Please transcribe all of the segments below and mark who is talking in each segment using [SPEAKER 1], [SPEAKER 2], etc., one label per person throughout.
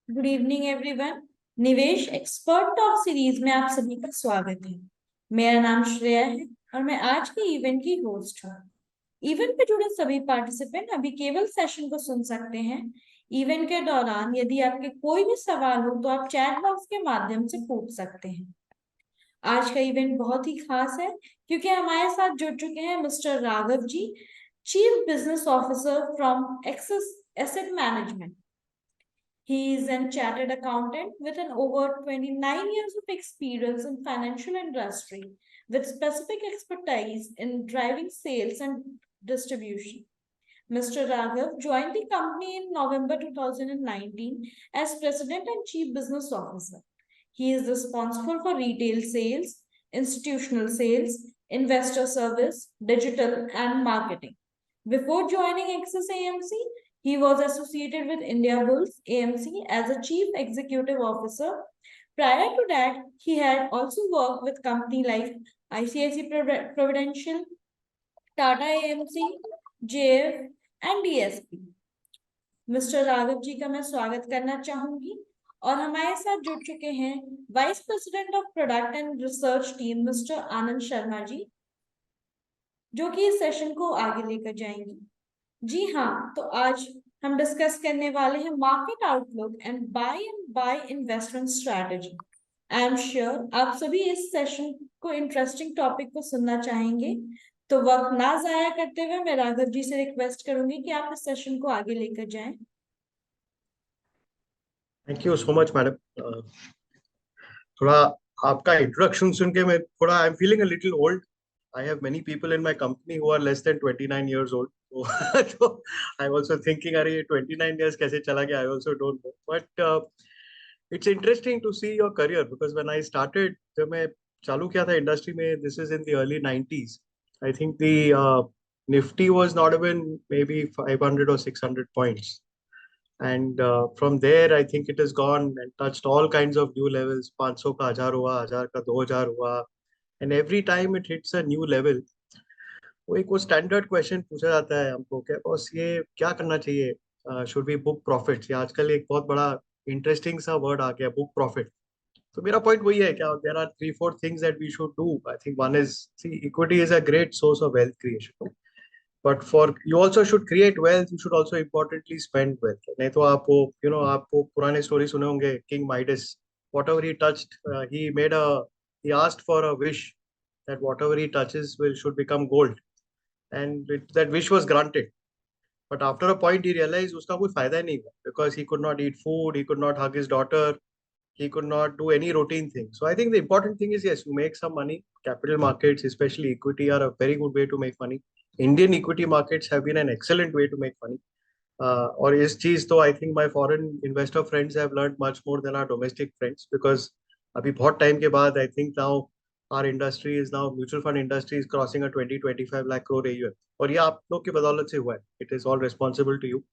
[SPEAKER 1] Good evening everyone. निवेश expert talk series में आप सभी का स्वागत है। मेरा नाम श्रेया है और मैं आज के इवेंट की होस्ट हूँ। इवेंट में जुड़े सभी पार्टिसिपेंट अभी केवल सेशन को सुन सकते हैं। इवेंट के दौरान यदि आपके कोई भी सवाल हो तो आप चैट बॉक्स के माध्यम से पूछ सकते हैं। आज का इवेंट बहुत ही खास है क्योंकि हमारे साथ जुड़ चुके हैं mister Raghav ji, chief business officer from Axis asset management. He is a chartered accountant with an over 29 years of experience in financial industry with specific expertise in driving sales and distribution. Mr. Raghav joined the company in November 2019 as President and Chief Business Officer. He is responsible for retail sales, institutional sales, investor service, digital, and marketing. Before joining Axis AMC, he was associated with India Bulls AMC as a chief executive officer. Prior to that, he had also worked with companies like ICICI Prudential, Tata AMC, JF, and DSP. Mister Raghav ji का मैं स्वागत करना चाहूंगी और हमारे साथ जुड़ चुके हैं vice president of product and research team mister Anand Sharma ji, जो कि इस सेशन को आगे लेकर जाएंगी। जी हाँ, तो आज हम डिस्कस करने वाले हैं market outlook and by investment strategy. I am sure आप सभी इस सेशन को इंटरेस्टिंग टॉपिक को सुनना चाहेंगे। तो वक्त ना जाया करते हुए मैं राघव जी से रिक्वेस्ट करूंगी कि आप इस सेशन को आगे लेकर जाएं।
[SPEAKER 2] Thank you so much madam. थोड़ा आपका इंट्रोडक्शन सुन के मैं थोड़ा I am feeling a little old. I have many people in my company who are less than 29 years old. तो आई आल्सो थिंकिंग अरे ये 29 years कैसे चला गया, I also don't know. But it's interesting to see your career because when I started, जब मैं चालू किया था इंडस्ट्री में, this is in the early 90s. I think the Nifty was not even maybe 500 or 600 points. And from there I think it has gone and touched all kinds of new levels. 500 का 1000 हुआ, 1000 का 2000 हुआ, and every time it hits a new level. वो standard question पूछा जाता है हमको, क्या बॉस ये क्या करना चाहिए, शुड बी बुक प्रॉफिट, या आजकल एक बहुत बड़ा इंटरेस्टिंग सा वर्ड आ गया, बुक प्रॉफिट. तो मेरा पॉइंट वही है, क्या there are 3-4 things that we should do. I think one is, see, equity is a great source of wealth creation. But for you also should create wealth, you should also importantly spend wealth. नहीं तो आप वो आप वो पुराने story सुने होंगे, king Midas, whatever he touched, he asked for a wish that whatever he touches will should become gold, and that wish was granted. But after a point he realized उसका कोई फायदा ही नहीं हुआ, because he could not eat food, he could not hug his daughter, he could not do any routine thing. So I think the important thing is, yes, you make some money. Capital markets, especially equity, are a very good way to make money. Indian equity markets have been an excellent way to make money. और इस चीज तो I think my foreign investor friends have learned much more than our domestic friends, because अभी बहुत time के बाद I think now our industry is now, mutual fund industry is crossing a 20-25 lakh crore AUM. और ये आप लोग की बदौलत से हुआ है. It is all responsible to you.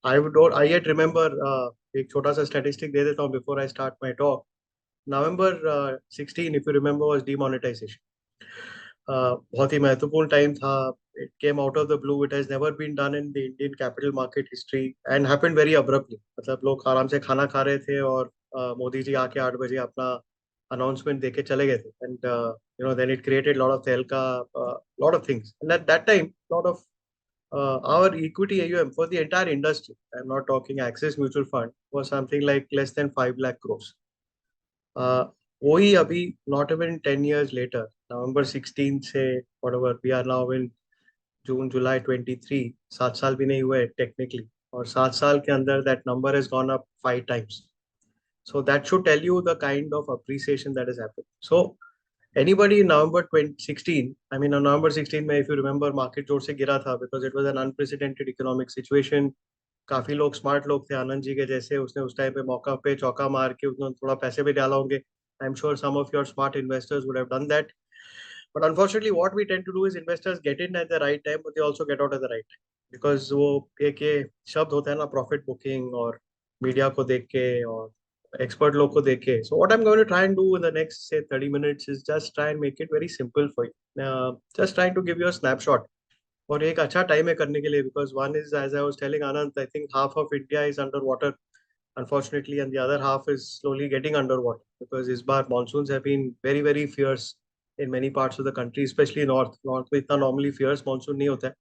[SPEAKER 2] I yet remember, एक छोटा सा स्टैटिस्टिक दे देता हूँ before I start my talk. November 16, if you remember, was demonetization. बहुत ही महत्वपूर्ण टाइम था. It came out of the blue. It has never been done in the Indian capital market history and happened very abruptly. मतलब लोग आराम से खाना खा रहे थे और मोदी जी आके 8 बजे अपना अनाउंसमेंट देके चले गए थे. And then it created a lot of तहलका, lot of things. And at that time, lot of our equity AUM for the entire industry, I'm not talking Axis Mutual Fund, was something like less than 5 lakh crores. वही अभी, not even 10 years later, November 16 से whatever, we are now in June, July 23, 7 साल भी नहीं हुए technically, और 7 साल के अंदर that number has gone up 5 times. So that should tell you the kind of appreciation that has happened. So anybody in November 2016, I mean on November 16 में, if you remember, market जोर से गिरा था because it was an unprecedented economic situation. काफी लोग smart लोग थे, आनंद जी के जैसे, उसने उस टाइम पे मौका पे चौका मार के उसने थोड़ा पैसे भी डाला होंगे. I am sure some of your smart investors would have done that. But unfortunately what we tend to do is, investors get in at the right time, but they also get out at the right time. Because वो एक ये शब्द होता है ना, profit booking, और media को देख के और expert लोग को देख के. So what I'm going to try and do in the next say 30 minutes is just try and make it very simple for you. Just trying to give you a snapshot. और एक अच्छा time है करने के लिए, because one is, as I was telling Anand, I think half of India is under water. unfortunately, and the other half is slowly getting underwater because this bar monsoons have been very, very fierce in many parts of the country, especially north. North में इतना normally fierce monsoon नहीं होता है.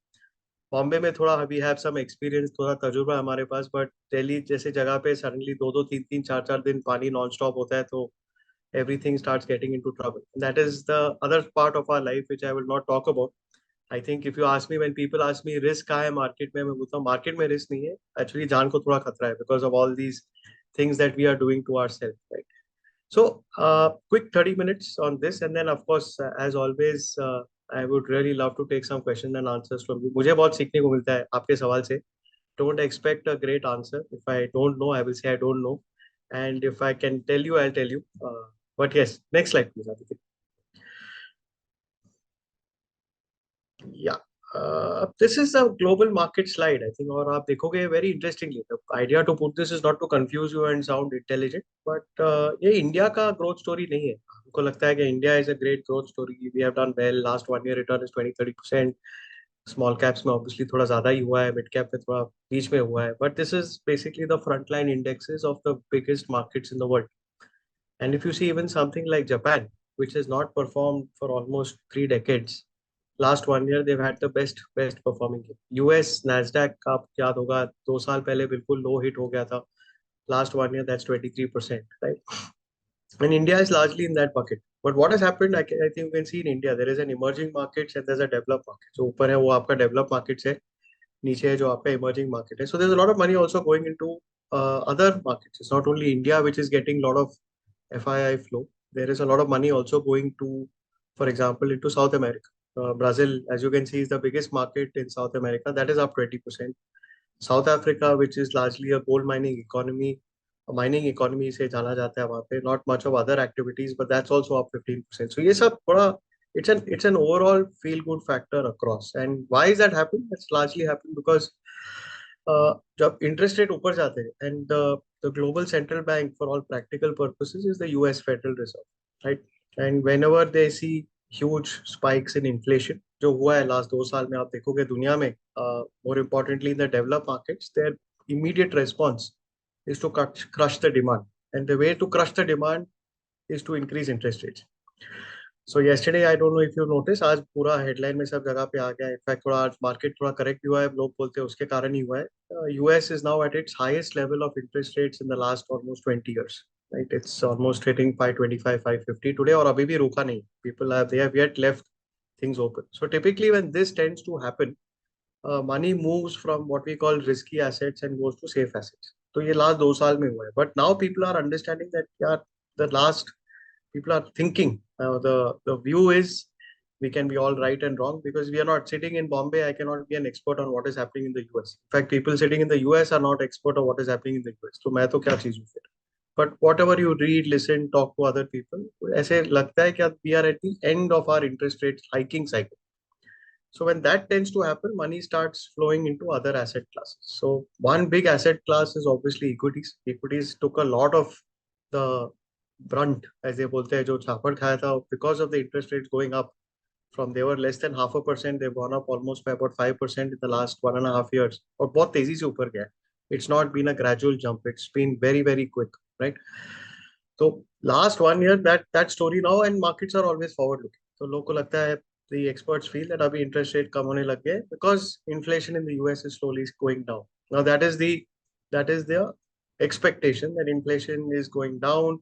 [SPEAKER 2] बॉम्बे में थोड़ा we have some experience, थोड़ा तजुर्बा हमारे पास, but दिल्ली जैसे जगह पे suddenly दो दो तीन तीन चार चार दिन पानी नॉन स्टॉप होता है तो everything starts getting into trouble. That is the other part of our life which I will not talk about. I think if you ask me, when people ask me risk कहाँ है market में, मैं बोलता हूँ market में risk नहीं है, actually जान को थोड़ा खतरा है because of all these things that we are doing to ourselves, right? So quick 30 minutes on this, and then of course as always I would really love to take some questions and answers from you. मुझे बहुत सीखने को मिलता है आपके सवाल से. Don't expect a great answer. If I don't know, I will say I don't know, and if I can tell you, I'll tell you. But yes, next slide please, Aditya. Yeah. This is a global market slide, I think, और आप देखोगे very interestingly. The idea to put this is not to confuse you and sound intelligent, but ये India का growth story नहीं है. हमको लगता है कि India is a great growth story. We have done well. Last 1 year return is 20-30%. Small caps में obviously थोड़ा ज़्यादा ही हुआ है. Mid cap में थोड़ा बीच में हुआ है. But this is basically the frontline indexes of the biggest markets in the world. And if you see even something like Japan, which has not performed for almost 3 decades, last 1 year they've had the best performing year. US Nasdaq का आपको याद होगा 2 साल पहले बिल्कुल लो hit हो गया था. Last 1 year that's 23%, right? And India is largely in that bucket. But what has happened, I think you can see in India there is an emerging markets and there's a developed market. So ऊपर है वो आपका developed markets है, नीचे है जो आपका emerging market है. So there's a lot of money also going into other markets. It's not only India which is getting a lot of FII flow. There is a lot of money also going to, for example, into South America. Brazil, as you can see, is the biggest market in South America. That is up 20%. South Africa, which is largely a gold mining economy से जाना जाता है वहाँ पे. Not much of other activities, but that's also up 15%. So ये सब थोड़ा it's an overall feel good factor across. And why is that happening? It's largely happened because जब interest rate ऊपर जाते हैं and the global central bank for all practical purposes is the US Federal Reserve, right? And whenever they see huge spikes in inflation, जो हुआ है last 2 साल में आप देखोगे दुनिया में, more importantly in the developed markets, their immediate response is to crush the demand. And the way to crush the demand is to increase interest rates. So yesterday, I don't know if you noticed, आज पूरा headline में सब जगह पे आ गया. In fact, थोड़ा आज market थोड़ा correct हुआ है. लोग बोलते हैं उसके कारण ही हुआ है. US is now at its highest level of interest rates in the last almost 20 years. Right? It's almost hitting 525, 550 today, और अभी भी रुका नहीं. They have yet left things open. So typically, when this tends to happen, money moves from what we call risky assets and goes to safe assets. तो ये last 2 साल में हुआ है. But now people are understanding that यार the last people are thinking. The view is we can be all right and wrong because we are not sitting in Bombay. I cannot be an expert on what is happening in the US. In fact, people sitting in the US are not expert on what is happening in the US. So मैं तो क्या चीज हूँ फिर? But whatever you read, listen, talk to other people, ऐसे लगता है कि we are at the end of our interest rate hiking cycle. So when that tends to happen, money starts flowing into other asset classes. So one big asset class is obviously equities. Equities took a lot of the brunt, as they बोलते हैं, जो छापड़ खाया था because of the interest rates going up. From they were less than 0.5%, they've gone up almost by about 5% in the last 1.5 years. और बहुत तेजी से ऊपर गया. It's not been a gradual jump. It's been very, very quick, right? So last 1 year, that story now, and markets are always forward looking. So लोग को लगता है, the experts feel that अभी interest rate कम होने लग गए because inflation in the US is slowly going down. Now that is the expectation that inflation is going down.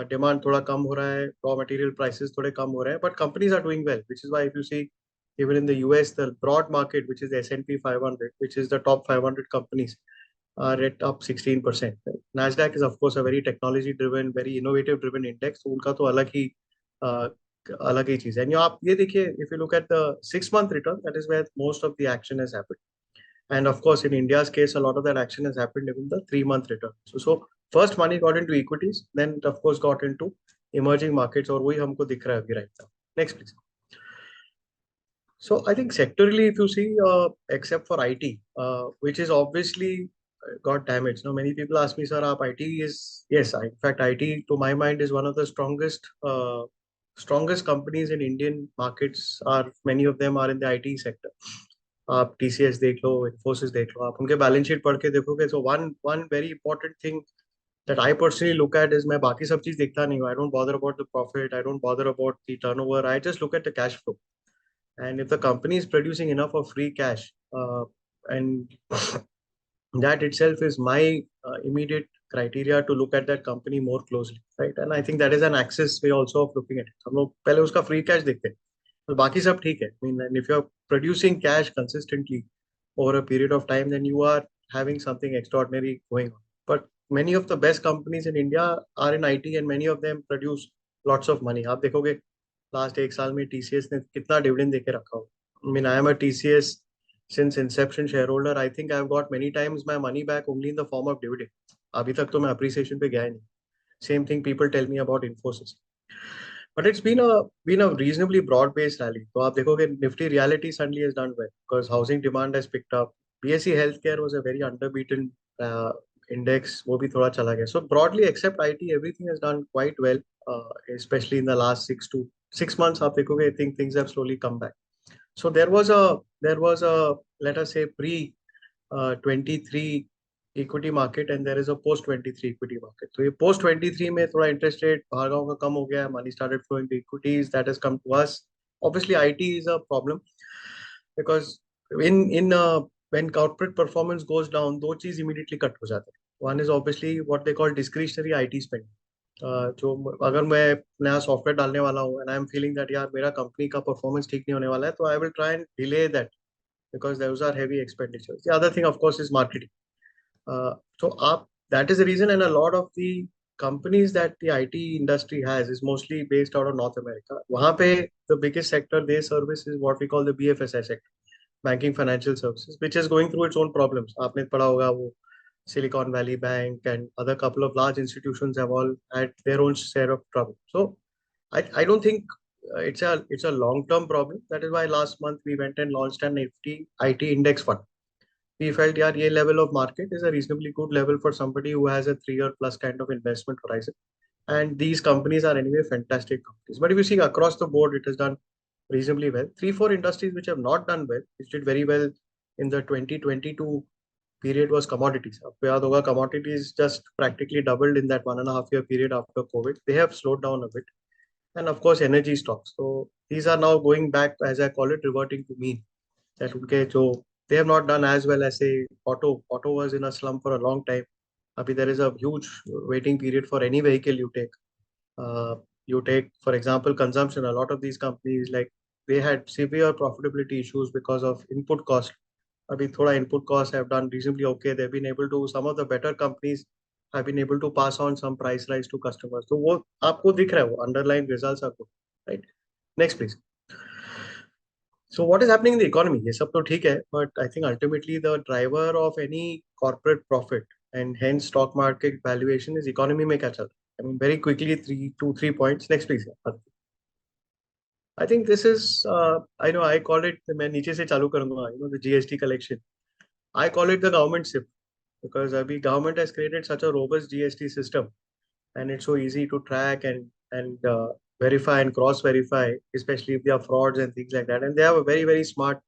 [SPEAKER 2] Demand थोड़ा कम हो रहा है, raw material prices थोड़े कम हो रहे हैं, but companies are doing well, which is why if you see even in the US, the broad market, which is the S&P 500, which is the top 500 companies, are at up 16%. Right? Nasdaq is of course a very technology driven, very innovative driven index. So उनका तो अलग ही चीज है. And आप ये देखिए, if you look at the 6-month return, that is where most of the action has happened. And of course, in India's case, a lot of that action has happened in the 3-month return. So first money got into equities, then of course got into emerging markets, और वही हमको दिख रहा है अभी right now. Next, please. So I think sectorally, if you see, except for IT, which is obviously got damaged. Now many people ask me, sir, IT is, yes, in fact, IT to my mind is one of the strongest companies in Indian markets. Are many of them are in the IT sector. आप TCS देख लो, Infosys देख लो, आप उनके balance sheet पढ़ के देखोगे, so one very important thing that I personally look at is, मैं बाकी सब चीज देखता नहीं हूँ. I don't bother about the profit, I don't bother about the turnover, I just look at the cash flow. And if the company is producing enough of free cash, and that itself is my immediate criteria to look at that company more closely, right? And I think that is an access way also of looking at it. हम लोग पहले उसका free cash देखते हैं, तो बाकी सब ठीक है. I mean, and if you are producing cash consistently over a period of time, then you are having something extraordinary going on. But many of the best companies in India are in IT, and many of them produce lots of money. आप देखोगे last एक साल में TCS ने कितना dividend देके रखा हो. I mean, I am a TCS since inception shareholder. I think I've got many times my money back only in the form of dividend. अभी तक तो मैं appreciation पे गया ही नहीं. Same thing people tell me about Infosys. But it's been a reasonably broad-based rally. तो आप देखोगे Nifty Realty suddenly has done well because housing demand has picked up. BSE Healthcare was a very underbeaten index, वो भी थोड़ा चला गया. So broadly, except IT, everything has done quite well, especially in the last 6 months. आप देखोगे, I think things have slowly come back. So there was a let us say pre 23 equity market, and there is a post 23 equity market. So ये post 23 में थोड़ा interest rate बाहर गाँव का कम हो गया, money started flowing to equities, that has come to us. Obviously IT is a problem because in when corporate performance goes down, दो चीज immediately cut हो जाते हैं. One is obviously what they call discretionary IT spend. जो अगर मैं नया software डालने वाला हूँ and I'm feeling that यार मेरा कंपनी का परफॉर्मेंस ठीक नहीं होने वाला है, तो I will try and delay that because those are heavy expenditures. The other thing, of course, is marketing. That is the reason, and a lot of the companies that the IT industry has is mostly based out of North America. वहाँ पे the biggest sector they service is what we call the BFSI sector, banking financial services, which is going through its own problems. आपने पढ़ा होगा वो Silicon Valley Bank and other couple of large institutions have all had their own share of trouble. So I don't think it's a long-term problem. That is why last month we went and launched an Nifty IT index fund. We felt, yeah, ये level of market is a reasonably good level for somebody who has a 3 year plus kind of investment horizon. And these companies are anyway fantastic companies. But if you see across the board, it has done reasonably well. 3-4 industries which have not done well, which did very well in the 2022 period was commodities. आपको याद होगा, commodities just practically doubled in that 1.5 year period after COVID. They have slowed down a bit. And of course, energy stocks. So these are now going back, as I call it, reverting to mean. That उनके जो they have not done as well as say auto. Auto was in a slump for a long time. Abhi there is a huge waiting period for any vehicle you take. You take, for example, consumption. A lot of these companies, like they had severe profitability issues because of input cost. Abhi thoda input costs have done reasonably okay. They've been able to, some of the better companies have been able to pass on some price rise to customers. So वो आपको दिख रहा है, वो underlying results are good, right? Next, please. So what is happening in the economy? ये सब तो ठीक है, but I think ultimately the driver of any corporate profit and hence stock market valuation is economy में क्या चल रहा है. I mean, very quickly, 3 points. Next, please. I think this is, I know I call it, मैं नीचे से चालू करूंगा, the GST collection. I call it the government SIP because the government has created such a robust GST system and it's so easy to track and verify and cross verify, especially if there are frauds and things like that. And they have a very, very smart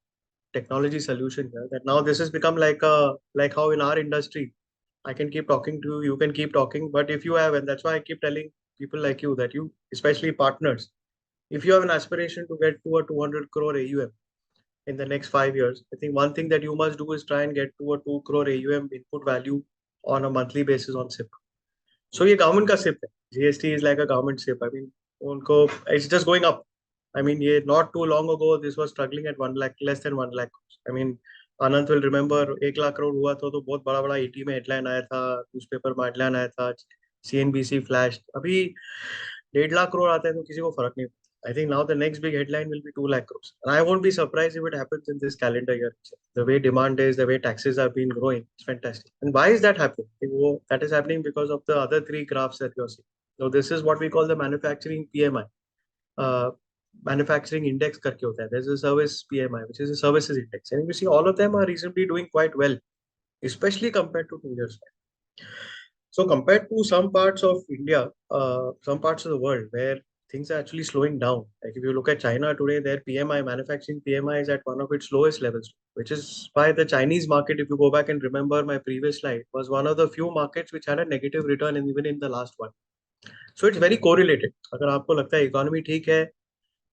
[SPEAKER 2] technology solution here that now this has become like how in our industry I can keep talking to you, you can keep talking, but if you have, and that's why I keep telling people like you that you, especially partners, if you have an aspiration to get to a 200 crore AUM in the next 5 years, I think one thing that you must do is try and get to a 2 crore AUM input value on a monthly basis on SIP. So ये government का SIP है. GST is like a government SIP. I mean, उनको it's just going up. I mean, ये not too long ago this was struggling at 1 lakh, less than 1 lakh. I mean, Anant will remember 1 lakh crore हुआ तो बहुत बड़ा बड़ा ET में headline आया था, newspaper में headline आया था, CNBC flashed. अभी 1.5 लाख करोड़ आता है तो किसी को फर्क नहीं. I think now the next big headline will be 2 lakh crores. And I won't be surprised if it happens in this calendar year. The way demand is, the way taxes have been growing, it's fantastic. And why is that happening? That is happening because of the other three graphs that you're seeing. So this is what we call the manufacturing PMI. Manufacturing index करके होता है. There's a service PMI, which is a services index. And you see all of them are reasonably doing quite well, especially compared to 2 years back. So compared to some parts of India, some parts of the world where things are actually slowing down. Like if you look at China today, their PMI, manufacturing PMI is at one of its lowest levels, which is why the Chinese market, if you go back and remember my previous slide, was one of the few markets which had a negative return even in the last one. So it's very correlated. अगर आपको लगता है economy ठीक है,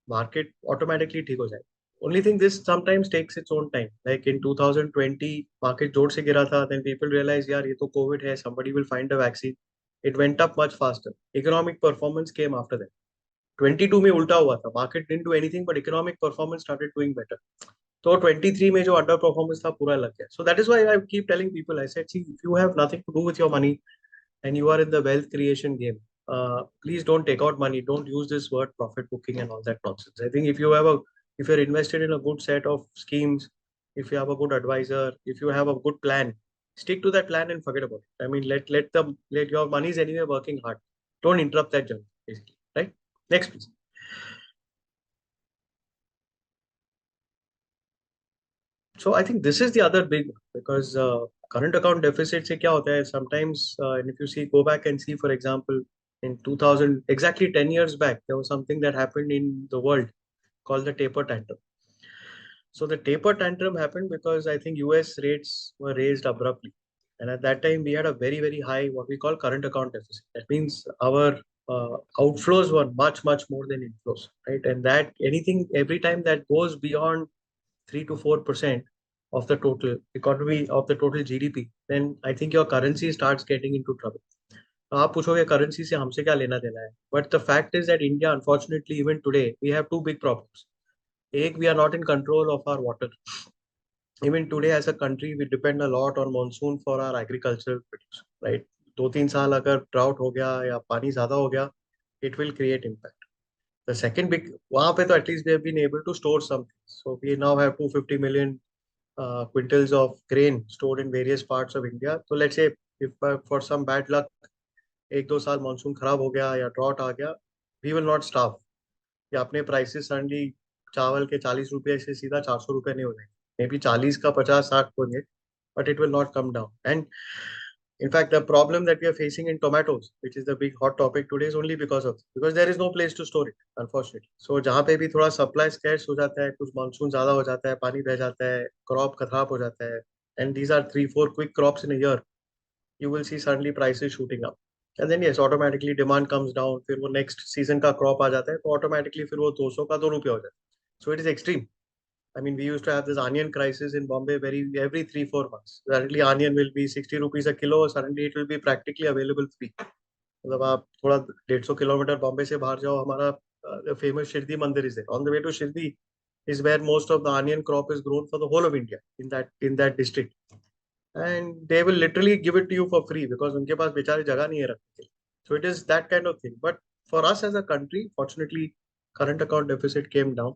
[SPEAKER 2] market automatically ठीक हो जाए. Only thing this sometimes takes its own time. Like in 2020, market जोर से गिरा था, then people realized यार ये तो COVID है, somebody will find a vaccine. It went up much faster. Economic performance came after that. 22 में उल्टा हुआ था, market didn't do anything but economic performance started doing better. तो 23 में जो अंडर परफॉर्मेंस था पूरा लग गया. So that is why I keep telling people, I said see if you have nothing to do with your money and you are in the wealth creation game, please don't take out money, don't use this word profit booking and all that nonsense. I think if you're invested in a good set of schemes, if you have a good advisor, if you have a good plan, stick to that plan and forget about it. I mean, let your money is anyway working hard, don't interrupt that journey, basically, right? Next please. So I think this is the other big one, because current account deficit se kya hota hai sometimes, and if you see, go back and see, for example, in 2000, exactly 10 years back, there was something that happened in the world called the taper tantrum. So the taper tantrum happened because I think US rates were raised abruptly. And at that time, we had a very, very high, what we call current account deficit. That means our outflows were much, much more than inflows, right? And that anything, every time that goes beyond 3 to 4% of the total economy, of the total GDP, then I think your currency starts getting into trouble. आप पूछोगे currency से हमसे क्या लेना देना है, but the fact is that India unfortunately even today we have two big problems. एक, we are not in control of our water. Even today as a country we depend a lot on monsoon for our agricultural produce, right? 2-3 साल अगर drought हो गया या पानी ज्यादा हो गया, it will create impact. The second big, वहां पे तो at least we have been able to store something. So we now have 250 million quintals of grain stored in various parts of India. So let's say if for some bad luck 1-2 साल monsoon खराब हो गया या drought आ गया, we will not starve. या अपने prices suddenly चावल के 40 रुपए से सीधा 400 रुपए नहीं हो जाएंगे, मे बी 40 का 50-60 होंगे, but it will not come down. And in fact, the problem that we are facing in tomatoes, which is the big hot topic today, is only because there is no place to store it, unfortunately. So जहाँ पे भी थोड़ा supply scarce हो जाता है, कुछ monsoon ज्यादा हो जाता है, पानी बह जाता है, crop खराब हो जाता है, and these are 3-4 quick crops in a year, you will see suddenly prices shooting up. And then yes, automatically demand comes down. फिर वो next season का crop आ जाता है, तो automatically फिर वो 200 का 2 रुपया हो जाता है. So it is extreme. I mean, we used to have this onion crisis in Bombay every 3-4 months. Suddenly onion will be 60 rupees a kilo. Suddenly it will be practically available free. मतलब आप थोड़ा 150 kilometre Bombay से बाहर जाओ, हमारा famous Shirdi मंदिर is there. On the way to Shirdi is where most of the onion crop is grown for the whole of India in that district. And they will literally give it to you for free because उनके पास बेचारे जगह नहीं है रखने के लिए. So it is that kind of thing. But for us as a country, fortunately, current account deficit came down.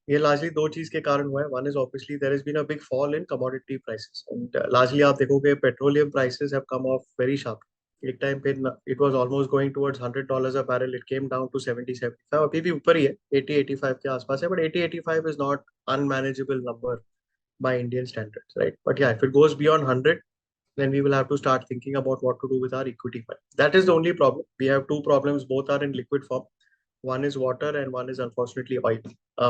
[SPEAKER 2] ये largely दो चीज के कारण हुआ है. One is obviously there has been a big fall in commodity prices, and largely आप देखोगे petroleum prices have come off very sharp. एक टाइम पे it was almost going towards $100 a barrel. It came down to 70-75. अभी भी ऊपर ही है, 80-85 के आसपास है, but 80-85 is not unmanageable number by Indian standards, right? But yeah, if it goes beyond 100, then we will have to start thinking about what to do with our equity fund. That is the only problem. We have two problems, both are in liquid form. One is water and one is unfortunately oil.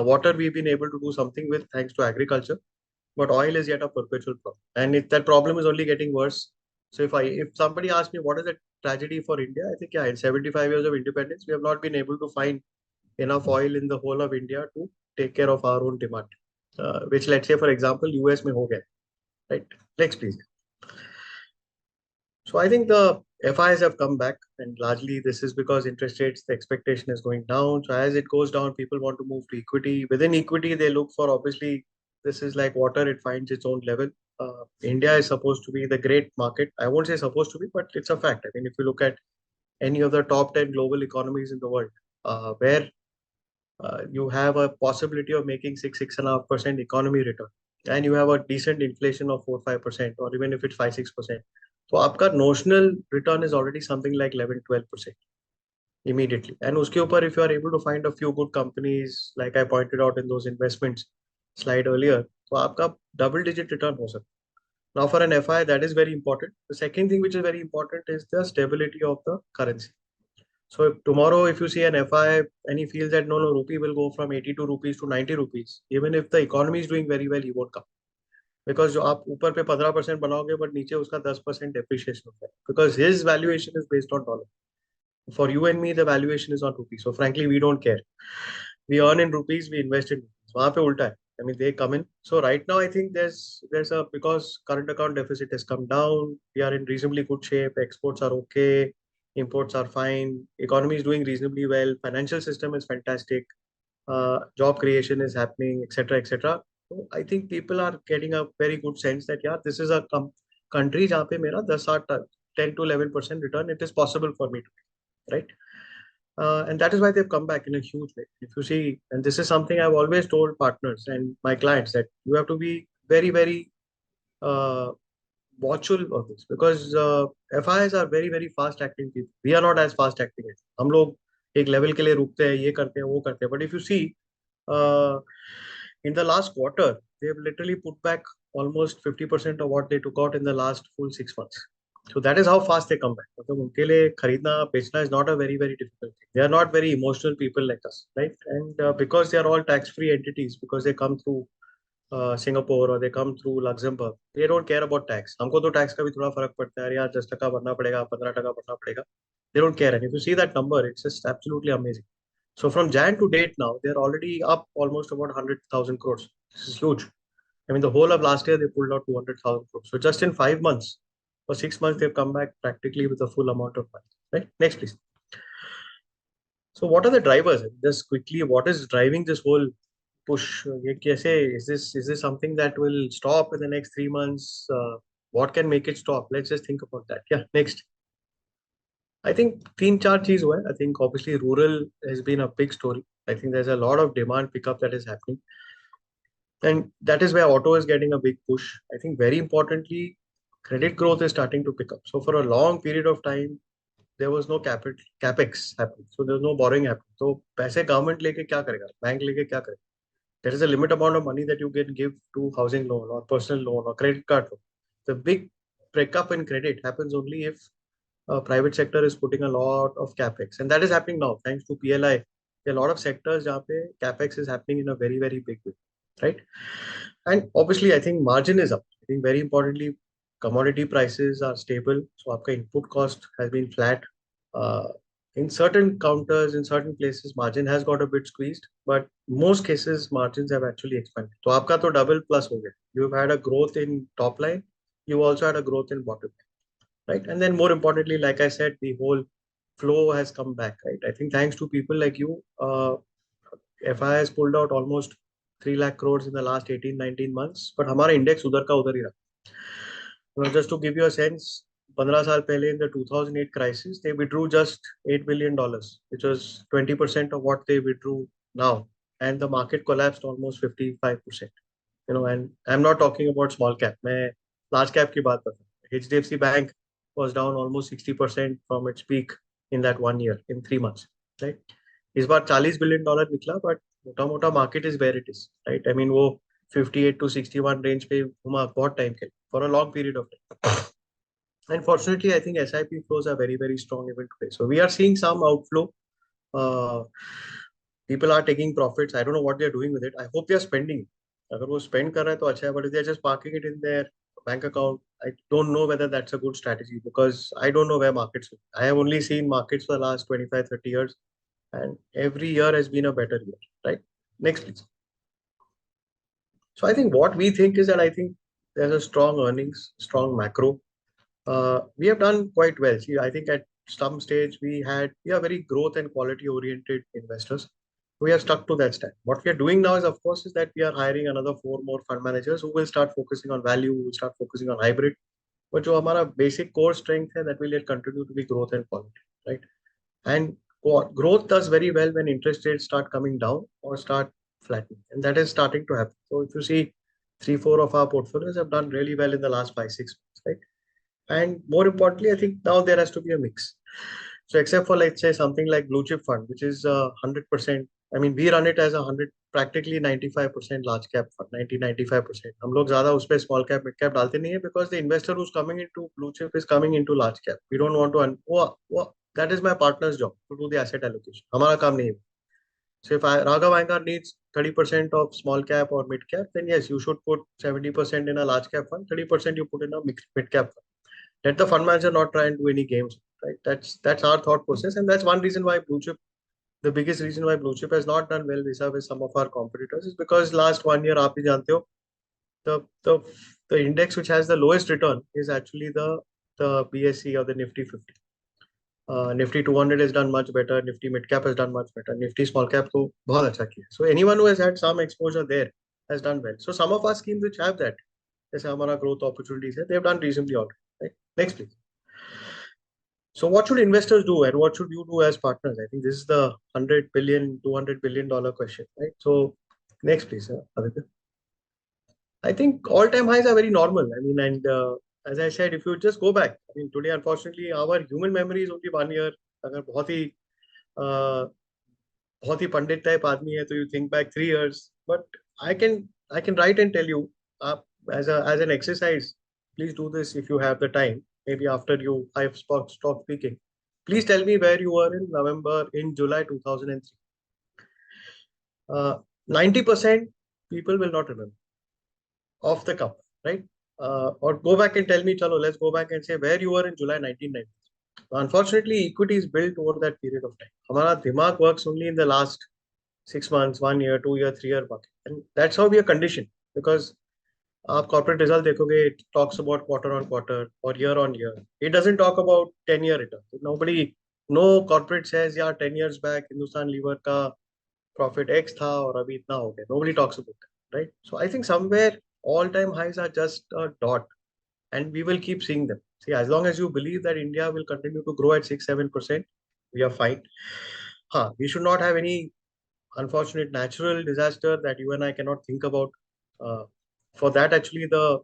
[SPEAKER 2] Water we've been able to do something with thanks to agriculture, but oil is yet a perpetual problem. And that problem is only getting worse. So if somebody asks me what is the tragedy for India, I think yeah, in 75 years of independence, we have not been able to find enough oil in the whole of India to take care of our own demand. Which let's say for example US में हो गया, right? Next please. So I think the FIs have come back, and largely this is because interest rates, the expectation is going down. So as it goes down, people want to move to equity. Within equity, they look for, obviously, this is like water, it finds its own level. India is supposed to be the great market. I won't say supposed to be, but it's a fact. I mean, if you look at any of the top 10 global economies in the world, where you have a possibility of making 6.5% economy return, and you have a decent inflation of 4-5%, or even if it's 5-6%. So आपका notional return is already something like 11-12% immediately. And उसके ऊपर if you are able to find a few good companies, like I pointed out in those investments slide earlier, तो आपका double digit return हो सकता है. Now for an FI, that is very important. The second thing which is very important is the stability of the currency. So if tomorrow, if you see an FI and he feels that no, rupee will go from 82 rupees to 90 rupees, even if the economy is doing very well, he won't come. Because जो आप ऊपर पे 15% बनाओगे but नीचे उसका 10% depreciation होता है, because his valuation is based on dollar. For you and me, the valuation is on rupees. So frankly, we don't care. We earn in rupees, we invest in rupees. वहाँ पे उल्टा है. I mean, they come in. So right now, I think there's a, because current account deficit has come down, we are in reasonably good shape. Exports are okay, imports are fine. Economy is doing reasonably well. Financial system is fantastic. Job creation is happening, etc., etc. So I think people are getting a very good sense that yeah, this is a country जहाँ पे मेरा 10 to 11% return, it is possible for me to, right? And that is why they've come back in a huge way. If you see, and this is something I've always told partners and my clients, that you have to be very, very uh, watchful of this, because FIs are very, very fast acting people. We are not as fast acting. हम लोग एक level के लिए रुकते हैं, ये करते हैं, वो करते हैं. But if you see, uh, in the last quarter, they have literally put back almost 50% of what they took out in the last full 6 months. So that is how fast they come back. मतलब उनके लिए खरीदना बेचना is not a very very difficult thing. They are not very emotional people like us, right? And because they are all tax-free entities, because they come through Singapore or they come through Luxembourg, they don't care about tax. हमको तो tax का भी थोड़ा फर्क पड़ता है यार, 10% भरना पड़ेगा, 15% भरना पड़ेगा. They don't care, and if you see that number, it's just absolutely amazing. So from Jan to date now, they're already up almost about 100,000 crores. This is huge. I mean, the whole of last year, they pulled out 200,000 crores. So just in 5 months or 6 months, they've come back practically with a full amount of money. Right? Next, please. So what are the drivers? Just quickly, what is driving this whole push? ये कैसे, is this something that will stop in the next 3 months? What can make it stop? Let's just think about that. Yeah, next. I think तीन चार चीज हुआ है. I think obviously rural has been a big story. I think there's a lot of demand pickup that is happening, and that is where auto is getting a big push. I think very importantly, credit growth is starting to pick up. So for a long period of time, there was no capex happening. So there was no borrowing happening. So पैसे government लेके क्या करेगा? Bank लेके क्या करेगा? There is a limit amount of money that you can give to housing loan or personal loan or credit card loan. The big pickup in credit happens only if private sector is putting a lot of capex, and that is happening now thanks to PLI. There are a lot of sectors जहाँ पे capex is happening in a very very big way, right? And obviously, I think margin is up. I think very importantly, commodity prices are stable, so आपका input cost has been flat. Uh, in certain counters, in certain places, margin has got a bit squeezed, but most cases margins have actually expanded. So आपका तो double plus हो गया. You've had a growth in top line. You also had a growth in bottom line, right? And then more importantly, like I said, the whole flow has come back, right? I think thanks to people like you, FI has pulled out almost 3 lakh crores in the last 18, 19 months, but हमारा index उधर का उधर ही रहा. Just to give you a sense, 15 साल पहले in the 2008 crisis, they withdrew just $8 billion, which was 20% of what they withdrew now. And the market collapsed almost 55%. And I'm not talking about small cap. मैं large cap की बात कर रहा हूँ. HDFC Bank was down almost 60% from its peak in that 1 year, in 3 months, right? इस बार $40 billion निकला, but मोटा मोटा market is where it is, right? I mean, वो 58 to 61 range पे घुमा बहुत time के लिए, for a long period of time. And fortunately, I think SIP flows are very, very strong even today. So we are seeing some outflow. Uh, People are taking profits. I don't know what they're doing with it. I hope they're spending. अगर वो spend कर रहे हैं तो अच्छा है, but if they're just parking it in their bank account, I don't know whether that's a good strategy, because I don't know where markets are. I have only seen markets for the last 25, 30 years, and every year has been a better year, right? Next, please. So I think what we think is that I think there's a strong earnings, strong macro. We have done quite well. See, I think at some stage we are very growth and quality oriented investors. We are stuck to that stand. What we are doing now is, of course, is that we are hiring another 4 more fund managers who will start focusing on value, who will start focusing on hybrid. But जो हमारा basic core strength है, that will yet continue to be growth and quality, right? And growth does very well when interest rates start coming down or start flattening, and that is starting to happen. So if you see, 3, 4 of our portfolios have done really well in the last 5, 6 months, right? And more importantly, I think now there has to be a mix. So except for, let's say, something like blue chip fund, which is 100%. I mean, we run it as 100, practically 95% large cap fund, 90, 95%. हम लोग ज़्यादा उस पे small cap, mid cap डालते नहीं है, because the investor who's coming into blue chip is coming into large cap. We don't want to वो that is my partner's job to do the asset allocation. हमारा काम नहीं है. So if Raghav Iyengar needs 30% of small cap or mid cap, then yes, you should put 70% in a large cap fund, 30% you put in a mid cap fund. Let the fund manager not try and do any games, right? That's our thought process, and that's one reason why blue chip, the biggest reason why blue chip has not done well vis-a-vis some of our competitors is because last 1 year, आप ही जानते हो, the the the index which has the lowest return is actually the BSE or the Nifty 50. Nifty 200 has done much better. Nifty mid cap has done much better. Nifty small cap तो बहुत अच्छा किया. So anyone who has had some exposure there has done well. So some of our schemes which have that, जैसे हमारा growth opportunities है, they have done reasonably all right. Right? Next please. So what should investors do and what should you do as partners? I think this is the 100 billion, $200 billion question, right? So next please, Aditya. I think all-time highs are very normal. I mean, and as I said, if you just go back, I mean, today, unfortunately, our human memory is only 1 year. अगर बहुत ही पंडित type आदमी है तो you think back 3 years. But I can write and tell you, as an exercise, please do this if you have the time. Maybe after I've stopped speaking. Please tell me where you were in July 2003. 90% people will not remember off the cup, right? Or go back and tell me, chalo, let's go back and say where you were in July 1990. Unfortunately, equity is built over that period of time. Hamara dimag works only in the last 6 months, 1 year, 2 year, 3 year bucket. And that's how we are conditioned because our corporate result देखोगे, it talks about quarter on quarter or year on year. It doesn't talk about 10-year return. No corporate says, yeah, 10 years back, Hindustan Lever का profit X था और अभी इतना हो गया. Nobody talks about that, right? So I think somewhere all-time highs are just a dot and we will keep seeing them. See, as long as you believe that India will continue to grow at 6-7%, we are fine. We should not have any unfortunate natural disaster that you and I cannot think about. For that, actually, the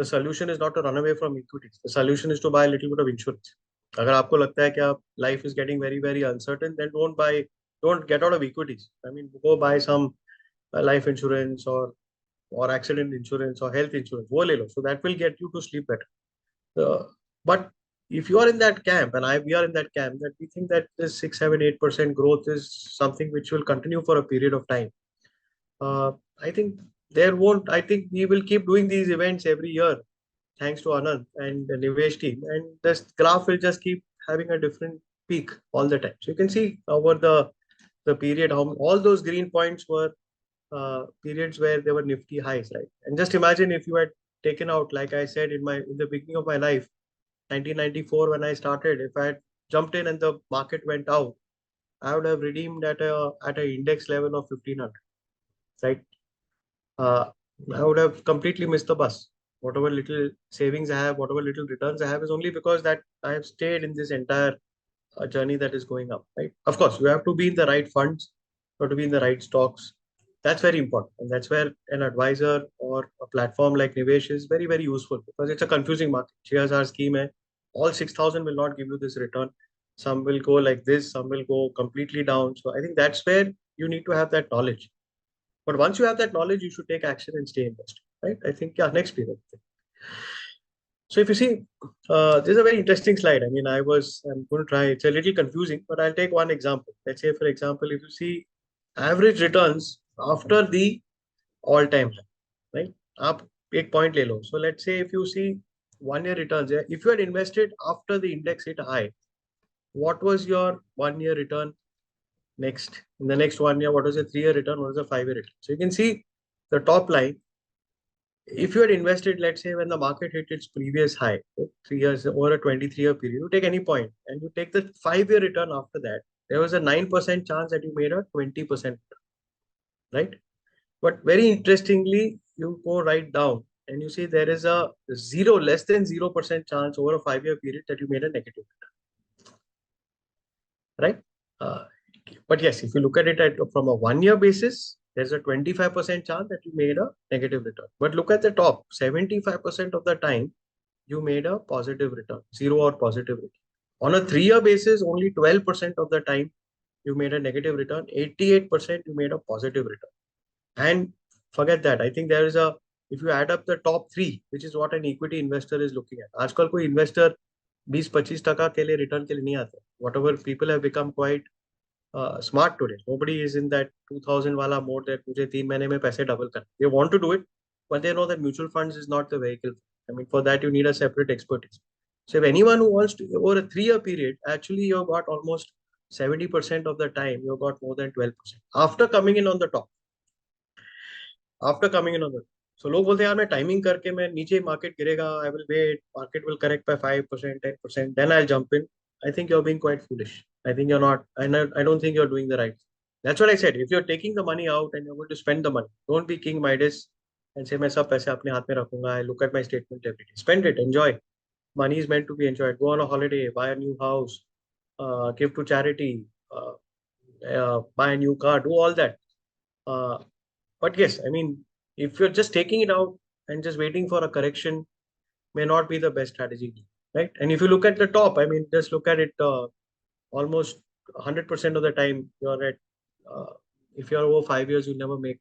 [SPEAKER 2] solution is not to run away from equities. The solution is to buy a little bit of insurance. अगर आपको लगता है कि आप life is getting very, very uncertain, then don't get out of equities. I mean, go buy some life insurance or accident insurance or health insurance. वो ले लो. So that will get you to sleep better. But if you are in that camp, and we are in that camp, that we think that this 6, 7, 8% growth is something which will continue for a period of time. I think I think we will keep doing these events every year, thanks to Anand and the Nivesh team. And this graph will just keep having a different peak all the time. So you can see over the period, how all those green points were periods where there were nifty highs, right? And just imagine if you had taken out, like I said in the beginning of my life, 1994 when I started, if I had jumped in and the market went out, I would have redeemed at an index level of 1500, right? I would have completely missed the bus. Whatever little savings I have, whatever little returns I have, is only because that I have stayed in this entire journey that is going up, right? Of course, you have to be in the right funds, you have to be in the right stocks. That's very important, and that's where an advisor or a platform like Nivesh is very, very useful because it's a confusing market. Here's our scheme. All 6,000 will not give you this return. Some will go like this, some will go completely down. So I think that's where you need to have that knowledge. But once you have that knowledge, you should take action and stay invested, right? I think, yeah, next period. So if you see, this is a very interesting slide. I mean, I'm going to try, it's a little confusing, but I'll take one example. Let's say, for example, if you see average returns after the all-time high, right? Up एक point ले लो. So let's say if you see 1 year returns, if you had invested after the index hit high, what was your 1 year return? Next, in the next 1 year, what was a 3 year return? What was a 5 year return? So you can see the top line. If you had invested, let's say, when the market hit its previous high, 3 years over a 23-year period, you take any point and you take the 5 year return after that, there was a 9% chance that you made a 20%, right? But very interestingly, you go right down and you see there is a less than 0% chance over a 5 year period that you made a negative return, right? But yes, if you look at it from a 1 year basis, there's a 25% chance that you made a negative return. But look at the top, 75% of the time, you made a positive return, 0 or positive return. On a 3 year basis, only 12% of the time you made a negative return, 88% you made a positive return. And forget that. I think if you add up the top 3, which is what an equity investor is looking at. आजकल कोई investor 20-25% के लिए return के लिए नहीं आता. whatever people have become quite smart today. Nobody is in that 2000 wala mode that मुझे 3 महीने में पैसे double कर. They want to do it, but they know that mutual funds is not the vehicle. I mean, for that you need a separate expertise. So if anyone who wants to, over a 3-year period, actually you've got almost 70% of the time, you've got more than 12% after coming in on the top. After coming in on the so लोग बोलते हैं यार मैं timing करके मैं नीचे market गिरेगा I will wait market will correct by 5% 10% then I jump in I think you are being quite foolish I think you are not I don't think you're doing the right that's what I said if you're taking the money out and you're going to spend the money don't be king Midas and say मैं सब पैसे अपने हाथ में रखूंगा I look at my statement every day spend it enjoy money is meant to be enjoyed go on a holiday buy a new house give to charity buy a new car do all that uh, but yes I mean if you're just taking it out and just waiting for a correction may not be the best strategy, right? And if you look at the top, I mean, just look at it almost 100% of the time you're at, if you're over 5 years, you never make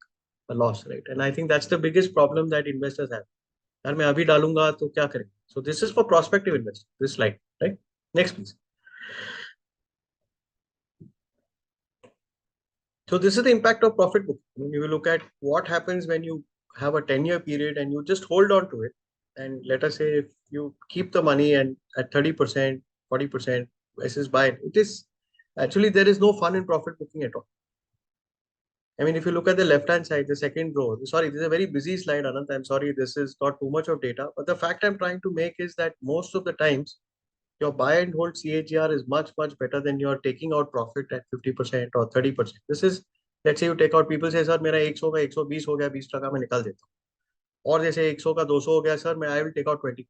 [SPEAKER 2] a loss, right? And I think that's the biggest problem that investors have. यार मैं अभी डालूंगा तो क्या करेंगे? So this is for prospective investors, this slide, right? Next, please. So this is the impact of profit book. I mean, you will look at what happens when you have a 10-year period and you just hold on to it. And let us say if you keep the money and at 30%, 40% versus buy it is actually there is no fun in profit booking at all. I mean, if you look at the left-hand side, the second row, sorry, this is a very busy slide, Anant. I'm sorry, this is got too much of data. But the fact I'm trying to make is that most of the times your buy and hold CAGR is much, much better than you're taking out profit at 50% or 30%. This is, let's say you take out, people say, sir, मेरा 100 का 120 हो गया 20% मैं निकाल देता हूँ और जैसे 100 का 200 हो गया सर मैं I will take out 20%.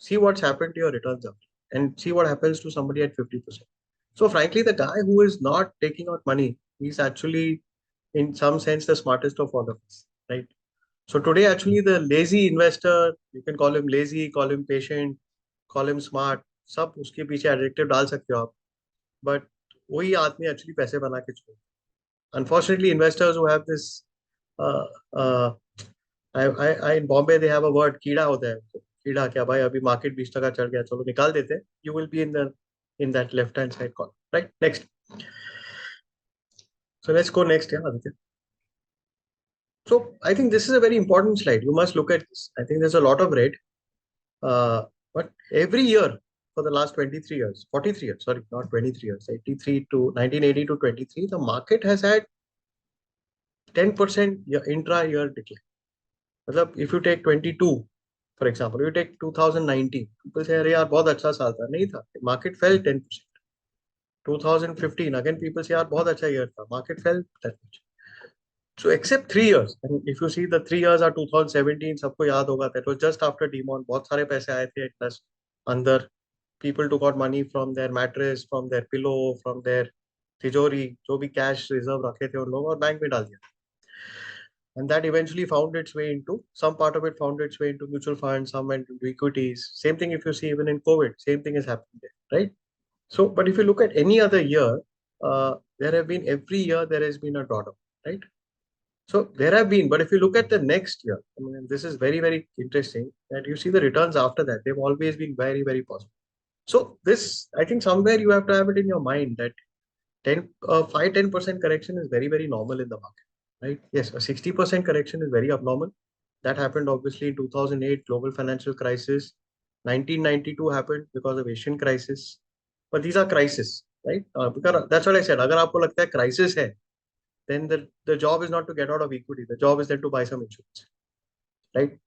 [SPEAKER 2] See what's happened to your returns up and see what happens to somebody at 50%. So frankly, the guy who is not taking out money, he's actually in some sense the smartest of all of us, right? So today, actually, the lazy investor, you can call him lazy, call him patient, call him smart, सब उसके पीछे adjective डाल सकते हो आप but वही आदमी actually पैसे बना के छोड़ unfortunately investors who have this in Bombay they have a word कीड़ा होता है कीड़ा क्या भाई अभी मार्केट 20% चढ़ गया चलो निकाल देते हैं you will be in that left hand side corner right next so let's go next यार Aditya so I think this is a very important slide you must look at this I think there's a lot of red but every year for the last 23 years, 43 years, sorry, not 23 years, 83 to 1980 to 23, the market has had 10% intra-year decline. If you take 22, for example, you take 2019, people say, अरे यार बहुत अच्छा साल था नहीं था market fell 10%. 2015, again people say यार बहुत अच्छा year था market fell that much. So except 3 years, and if you see the 3 years are 2017, सबको याद होगा that was just after demon, बहुत सारे पैसे आए थे plus अंदर people took out money from their mattress, from their pillow, from their तिजोरी जो भी cash reserve रखे थे उन लोगों और बैंक में डाल दिया and that eventually found its way into some part of it found its way into mutual funds some went into equities same thing if you see even in COVID same thing is happening there right so but if you look at any other year there have been every year there has been a drawdown right so there have been but if you look at the next year I mean this is very very interesting that you see the returns after that they've always been very very positive so this I think somewhere you have to have it in your mind that 5-10% correction is very very normal in the market right yes a 60% correction is very abnormal that happened obviously in 2008 global financial crisis 1992 happened because of Asian crisis but these are crises right because that's what I said अगर आपको लगता है crisis है then the job is not to get out of equity the job is then to buy some insurance right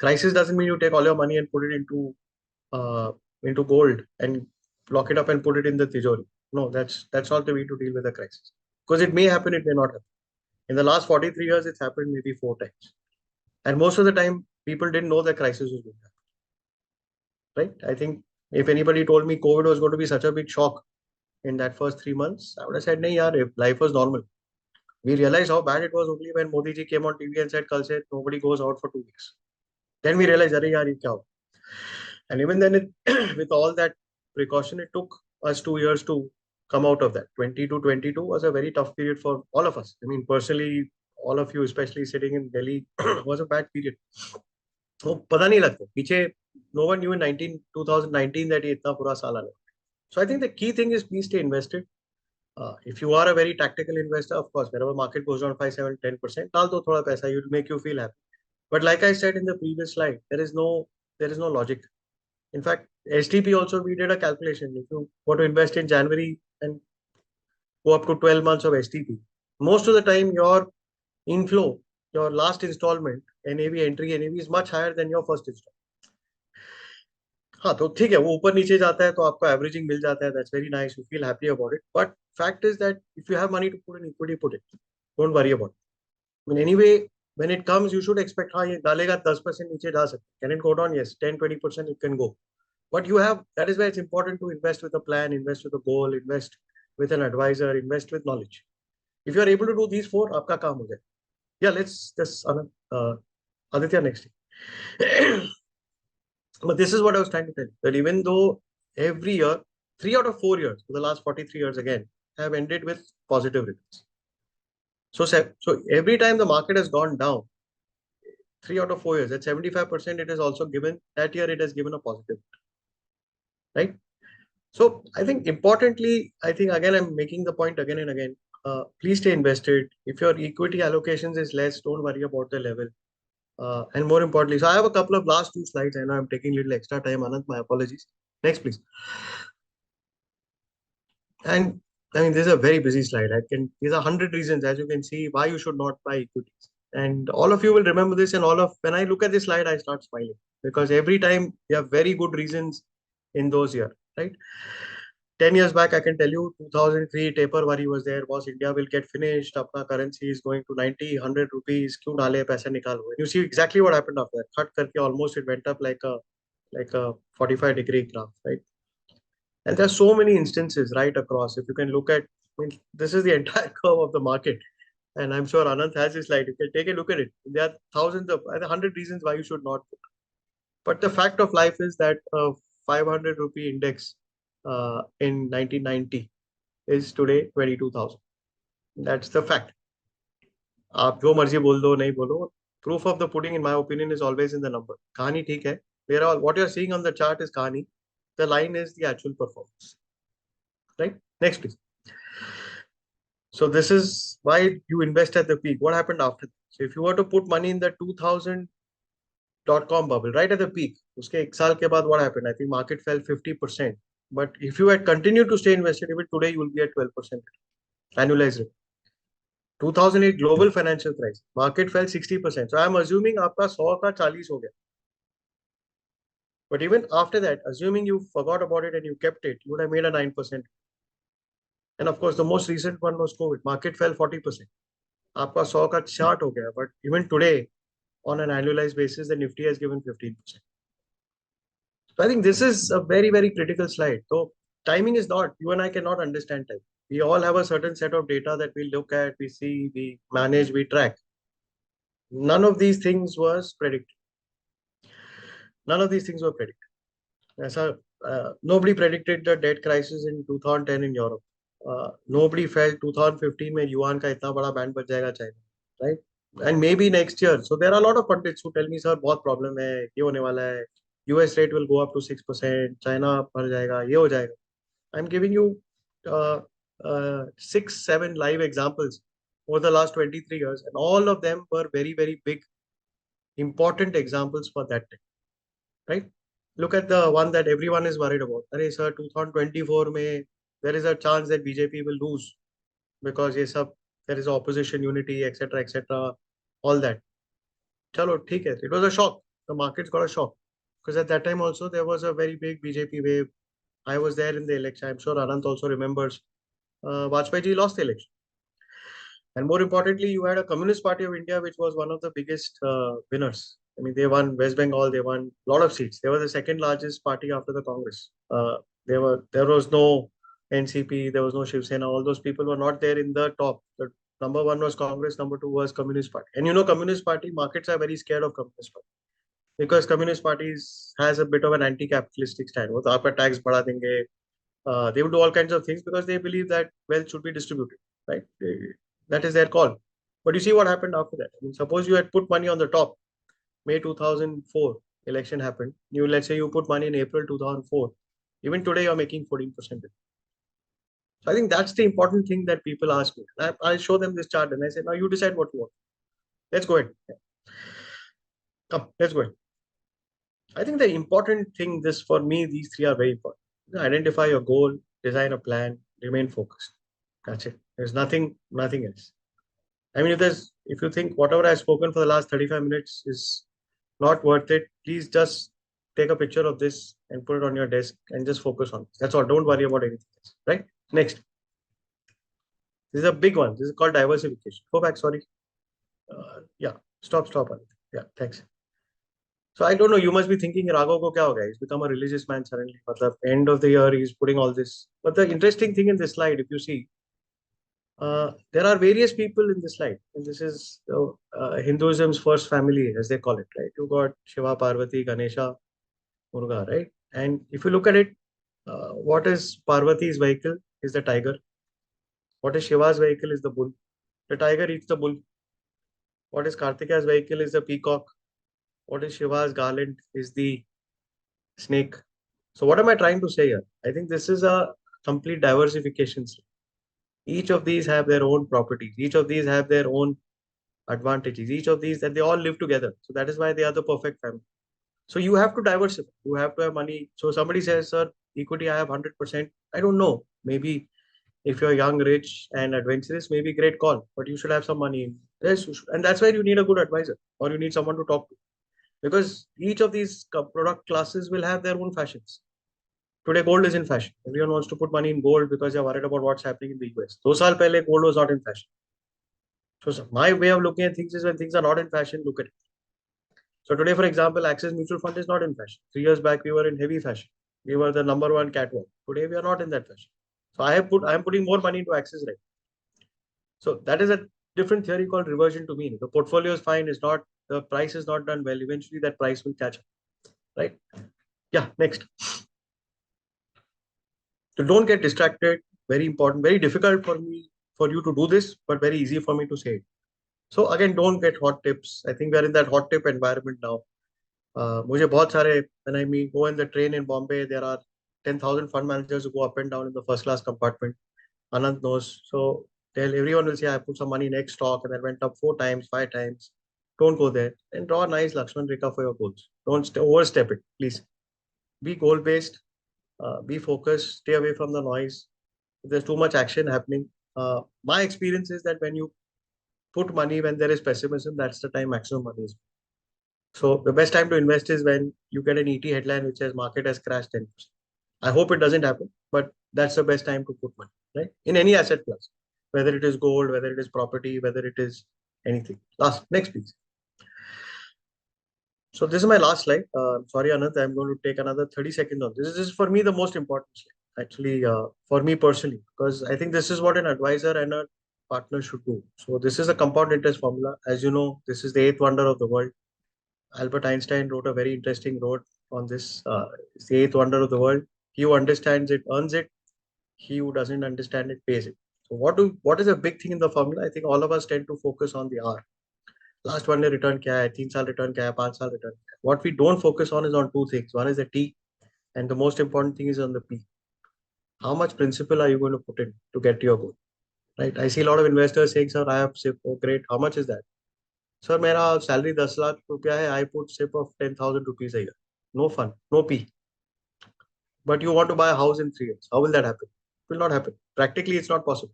[SPEAKER 2] crisis doesn't mean you take all your money and put it into gold and lock it up and put it in the tijori no that's not the way to deal with a crisis because it may happen it may not happen in the last 43 years it's happened maybe 4 times and most of the time people didn't know the crisis was going to happen right I think if anybody told me COVID was going to be such a big shock in that first 3 months I would have said nahi yaar if life was normal we realized how bad it was only when Modi ji came on TV and said kal se nobody goes out for 2 weeks then we realized अरे यार ये क्या हो and even then with all that precaution it took us 2 years to come out of that 20 to 22 was a very tough period for all of us I mean personally all of you especially sitting in Delhi was a bad period तो पता नहीं लगता पीछे no one knew in 2019 that ये इतना बुरा साल आने So I think the key thing is please stay invested. If you are a very tactical investor, of course, whenever market goes down 5, 7, 10%, डाल दो थोड़ा पैसा, it will make you feel happy. But like I said in the previous slide, there is no logic. In fact, STP also we did a calculation. If you want to invest in January and go up to 12 months of STP, most of the time your inflow, your last installment, NAV entry NAV is much higher than your first installment. हाँ तो ठीक है वो ऊपर नीचे जाता है तो आपको एवरेजिंग मिल जाता है that's very nice you feel happy about it but fact is that if you have money to put in equity put it don't worry about it anyway when it comes you should expect हाँ ये डालेगा 10% नीचे जा सकता है can it go down yes 10-20% it can go but you have that is why it's important to invest with a plan invest with a goal invest with an advisor invest with knowledge if you are able to do these four आपका काम हो जाए या let's just Aditya next. But this is what I was trying to tell you, that even though every year, 3 out of 4 years, for the last 43 years again, have ended with positive returns. So every time the market has gone down, 3 out of 4 years, at 75%, it has also given, that year it has given a positive, right? So I think importantly, I think again, I'm making the point again and again, please stay invested. If your equity allocations is less, don't worry about the level. And more importantly, so I have a couple of last 2 slides. I know I'm taking a little extra time, Anand. My apologies. Next, please. And I mean, this is a very busy slide. These are 100 reasons, as you can see, why you should not buy equities. And all of you will remember this. And when I look at this slide, I start smiling because every time you have very good reasons in those years, right? 10 years back, I can tell you 2003 taper worry was there, was India will get finished, apna currency is going to 90, 100 rupees, kyun dale paisa nikalo. You see exactly what happened after that. Cut karke almost it went up like a 45-degree graph, right? And there's so many instances right across. If you can look at, I mean, this is the entire curve of the market. And I'm sure Anand has this slide. You can take a look at it. There are thousands of, 100 reasons why you should not. But the fact of life is that a 500 rupee index in 1990 is today 22,000. That's the fact. आप जो मर्जी बोल दो नहीं बोलो proof of the pudding in my opinion is always in the number. कहानी ठीक है. What you're seeing on the chart is कहानी. The line is the actual performance. Right? Next, please. So this is why you invest at the peak. What happened after that? So if you were to put money in the 2000.com bubble, right at the peak, उसके एक साल के बाद what happened? I think market fell 50%. But if you had continued to stay invested, even today you will be at 12% annualized rate. 2008 global financial crisis, market fell 60%. So I'm assuming आपका 100 का 40 हो गया. But even after that, assuming you forgot about it and you kept it, you would have made a 9%. And of course, the most recent one was COVID. Market fell 40%. आपका 100 का 60 हो गया. But even today, on an annualized basis, the Nifty has given 15%. So I think this is a very, very critical slide. So timing is not, you and I cannot understand time. We all have a certain set of data that we look at, we see, we manage, we track. None of these things was predicted. None of these things were predicted. Nobody predicted the debt crisis in 2010 in Europe. Nobody felt 2015 में yuan का इतना बड़ा band बच जाएगा China, right? And maybe next year. So there are a lot of pundits who tell me, sir, बहुत problem है, ये होने वाला है, US rate will go up to 6%, China बढ़ जाएगा, ये हो जाएगा. I'm giving you 6-7 live examples over the last 23 years, and all of them were very, very big, important examples for that time, right? Look at the one that everyone is worried about. Arey sir, 2024 में there is a chance that BJP will lose because ये सब there is opposition unity, etc., etc., all that. Chalo, ठीक है. It was a shock. The markets got a shock because at that time also there was a very big BJP wave. I was there in the election. I'm sure Anant also remembers. Vajpayee ji lost the election. And more importantly, you had a Communist Party of India, which was one of the biggest winners. I mean, they won West Bengal, they won a lot of seats. They were the second largest party after the Congress. There was no NCP, there was no Shiv Sena. All those people were not there in the top. The number one was Congress, number two was Communist Party. And you know, Communist Party, markets are very scared of Communist Party because Communist Parties has a bit of an anti-capitalistic stand. वो तो आपका tax बढ़ा देंगे. They will do all kinds of things because they believe that wealth should be distributed, right? That is their call. But you see what happened after that. I mean, suppose you had put money on the top. May 2004 election happened. Let's say you put money in April 2004. Even today, you're making 14%. So I think that's the important thing that people ask me. I show them this chart and I say, now you decide what you want. Let's go ahead. Come, let's go ahead. I think the important thing, this for me, these three are very important. Identify your goal, design a plan, remain focused. That's it. There's nothing else. I mean, if you think whatever I've spoken for the last 35 minutes is not worth it, please just take a picture of this and put it on your desk and just focus on it. That's all. Don't worry about anything else. Right? Next. This is a big one. This is called diversification. Go back, sorry. Yeah. Stop. Yeah, thanks. So I don't know, you must be thinking, Raghav ko kya ho gaya? He's become a religious man suddenly. But the end of the year, he's putting all this. But the interesting thing in this slide, if you see, there are various people in this slide. And this is Hinduism's first family, as they call it, right? You got Shiva, Parvati, Ganesha, Muruga, right? And if you look at it, what is Parvati's vehicle is the tiger. What is Shiva's vehicle is the bull. The tiger eats the bull. What is Kartikeya's vehicle is the peacock. What is Shiva's garland is the snake. So what am I trying to say here? I think this is a complete diversification. Each of these have their own properties. Each of these have their own advantages. Each of these, and they all live together. So that is why they are the perfect family. So you have to diversify. You have to have money. So somebody says, sir, equity, I have 100%. I don't know. Maybe if you're young, rich, and adventurous, maybe great call. But you should have some money. Yes, and that's why you need a good advisor or you need someone to talk to. Because each of these product classes will have their own fashions. Today, gold is in fashion. Everyone wants to put money in gold because they're worried about what's happening in the US. 2 years pehle, gold was not in fashion. So my way of looking at things is when things are not in fashion, look at it. So today, for example, Access Mutual Fund is not in fashion. 3 years back, we were in heavy fashion. We were the number one catwalk. Today, we are not in that fashion. So I am putting more money into Access right. So that is a different theory called reversion to mean. The portfolio is fine. It's not, the price is not done well. Eventually, that price will catch up. Right? Yeah, next. So don't get distracted. Very important, very difficult for you to do this, but very easy for me to say it. So again, don't get hot tips. I think we are in that hot tip environment now. मुझे बहुत सारे, when I mean go in the train in Bombay, there are 10,000 fund managers who go up and down in the first class compartment. Anand knows. So everyone will say, I put some money in X stock and that went up 4 times, 5 times. Don't go there and draw a nice Lakshman Rekha for your goals. Don't overstep it, please. Be goal based. Be focused, stay away from the noise. If there's too much action happening, my experience is that when you put money when there is pessimism, that's the time maximum money is. So the best time to invest is when you get an ET headline which says market has crashed 10%. I hope it doesn't happen, but that's the best time to put money, right? In any asset class, whether it is gold, whether it is property, whether it is anything. Next, please. So this is my last slide. Sorry, Anand, I'm going to take another 30 seconds on this. This is for me the most important slide, actually, for me personally, because I think this is what an advisor and a partner should do. So this is a compound interest formula. As you know, this is the 8th wonder of the world. Albert Einstein wrote a very interesting note on this. It's the 8th wonder of the world. He who understands it earns it. He who doesn't understand it pays it. So what is a big thing in the formula? I think all of us tend to focus on the R. Last 1 year return kya hai, 3 saal return kya hai, 5 saal return. What we don't focus on is on 2 things. One is the T, and the most important thing is on the P. How much principal are you going to put in to get to your goal? Right? I see a lot of investors saying, sir, I have SIP. Oh, great. How much is that? Sir, mera salary 10 lakh rupiya hai. I put SIP of 10,000 rupees a year. No fun, no P. But you want to buy a house in 3 years. How will that happen? It will not happen. Practically, it's not possible.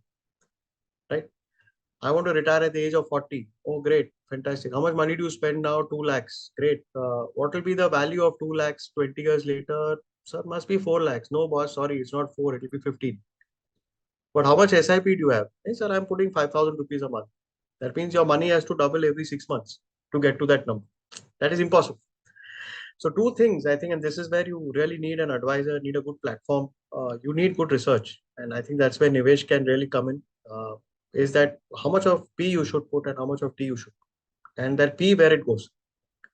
[SPEAKER 2] Right? I want to retire at the age of 40. Oh, great. Fantastic. How much money do you spend now? 2 lakhs. Great. What will be the value of 2 lakhs 20 years later? Sir, must be 4 lakhs. No, boss, sorry, it's not 4. It will be 15. But how much SIP do you have? Hey, sir, I'm putting 5,000 rupees a month. That means your money has to double every 6 months to get to that number. That is impossible. So 2 things, I think, and this is where you really need an advisor, need a good platform. You need good research. And I think that's where Nivesh can really come in. Is that how much of P you should put and how much of T you should put. And that P, where it goes.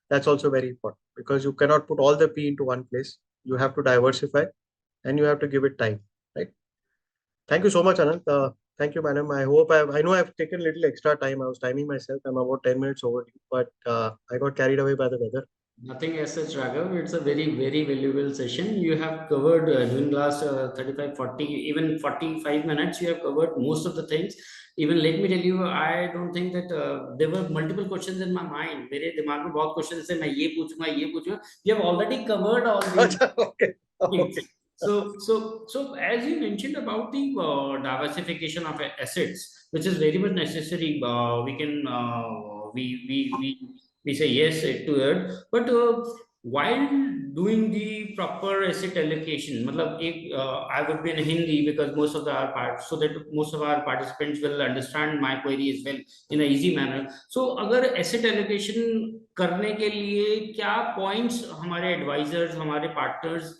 [SPEAKER 2] That's also very important because you cannot put all the P into one place. You have to diversify and you have to give it time, right? Thank you so much, Anand. Thank you, madam. I know I've taken a little extra time. I was timing myself. I'm about 10 minutes overdue, but I got carried away by the weather.
[SPEAKER 3] Nothing as such, Raghav. It's a very, very valuable session. You have covered during last 35, 40, even 45 minutes, you have covered most of the things. Even let me tell you, I don't think that there were multiple questions in my mind. मेरे दिमाग में बहुत questions थे, मैं ये पूछूंगा, ये पूछूंगा. You have already covered all these
[SPEAKER 2] Okay.
[SPEAKER 3] things.
[SPEAKER 2] Okay.
[SPEAKER 3] So as you mentioned about the diversification of assets, which is very much necessary, we can we say yes to it, but while doing the proper asset allocation, मतलब एक I would be in Hindi because most of our part, so that most of our participants will understand my query as well in a easy manner. So अगर asset allocation करने के लिए क्या points हमारे advisors, हमारे partners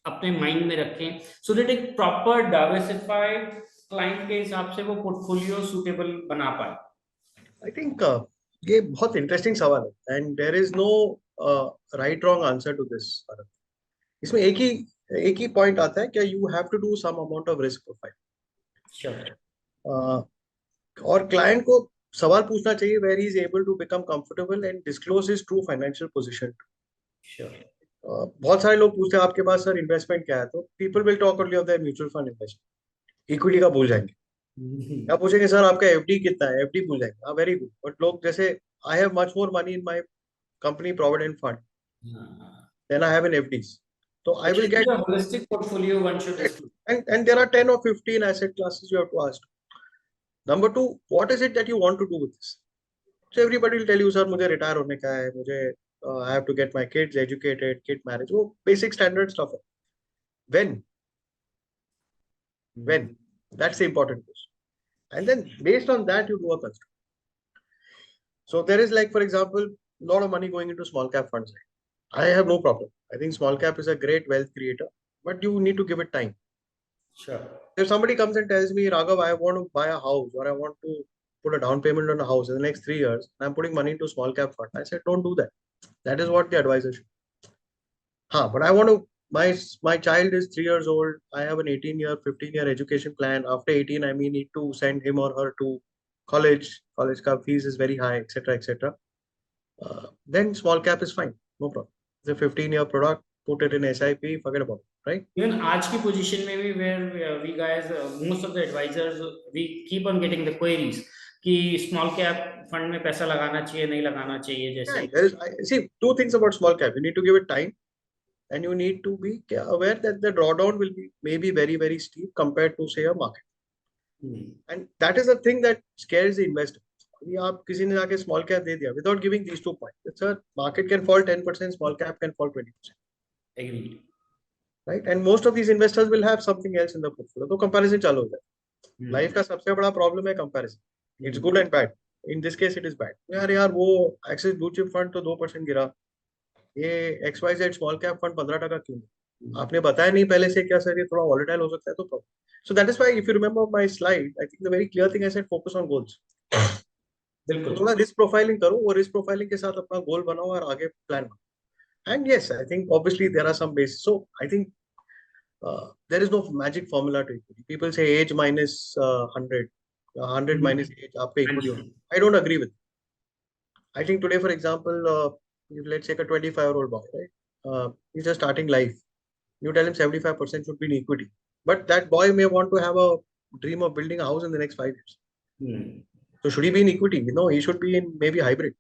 [SPEAKER 3] अपने mind में रखें सो दैट एक प्रॉपर डाइवर्सिफाइड क्लाइंट के हिसाब से वो पोर्टफोलियो सुटेबल बना पाए.
[SPEAKER 2] I think ये बहुत इंटरेस्टिंग सवाल है and there is no right wrong answer to this. इसमें एक ही पॉइंट आता है कि you have to do some amount of risk profile. और क्लाइंट को सवाल पूछना चाहिए where he is able to become comfortable and disclose his true financial position. बहुत सारे लोग पूछते हैं आपके पास सर इन्वेस्टमेंट क्या है, तो people will talk only of their mutual fund investment. Equity का भूल जाएंगे. क्या पूछेंगे सर आपका एफडी कितना है, एफडी भूल जाएंगे. हाँ वेरी गुड. बट लोग जैसे I have much more money in my company provident fund then I have an FDs, so I will get
[SPEAKER 3] a holistic portfolio one should explore.
[SPEAKER 2] And there are 10 or 15 asset classes you have to ask. Number two, what is it that you want to do with this? So everybody will tell you sir मुझे retire होने का है, मुझे I have to get my kids educated, kid marriage, वो basic standard stuff है. When that's the important question. And then based on that you do a construct. So there is like for example a lot of money going into small cap funds. I have no problem. I think small cap is a great wealth creator, but you need to give it time.
[SPEAKER 3] Sure.
[SPEAKER 2] If somebody comes and tells me, Raghav, I want to buy a house or I want to put a down payment on a house in the next 3 years, and I'm putting money into small cap fund, I said, don't do that. That is what the advisor should. But I want to, my child is 3 years old. I have an 18-year, 15-year education plan. After 18, I may need to send him or her to college. College ka fees is very high, etc., etc. Then small cap is fine. No problem. It's a 15-year product, put it in SIP, forget about it, right?
[SPEAKER 3] Even आज की position में भी where we guys most of the advisors we keep on getting the queries कि small cap fund में पैसा लगाना चाहिए नहीं लगाना चाहिए जैसे.
[SPEAKER 2] See, two things about small cap. You need to give it time, and you need to be aware that the drawdown will be maybe very, very steep compared to say a market. And that is the thing that scares the investor. आप किसी ने जाके small cap दे दिया without giving these 2 points. It's a market can fall 10%, small cap can fall 20%.
[SPEAKER 3] Agreed.
[SPEAKER 2] Right? And most of these investors will have something else in the portfolio. तो comparison चालू हो जाए. Life का सबसे बड़ा problem है comparison. It's good and bad. In this case, it is bad. यार वो Axis Blue Chip Fund तो 2% गिरा. ये XYZ Small Cap Fund 15% क्यों? आपने बताया नहीं पहले से क्या सर ये थोड़ा volatile हो सकता है तो problem. So that is why if you remember my slide, I think the very clear thing I said focus on goals. बिल्कुल. थोड़ा risk profiling करो, वो risk profiling के साथ अपना goal बनाओ और आगे plan बनाओ. And yes, I think obviously there are some bases. So I think there is no magic formula to equity. People say age minus 100, 100 minus age, आपका equity होगा. I don't agree with it. I think today, for example, let's take a 25-year-old boy, right? He's just starting life. You tell him 75% should be in equity, but that boy may want to have a dream of building a house in the next 5 years. So should he be in equity? No, he should be in maybe hybrid.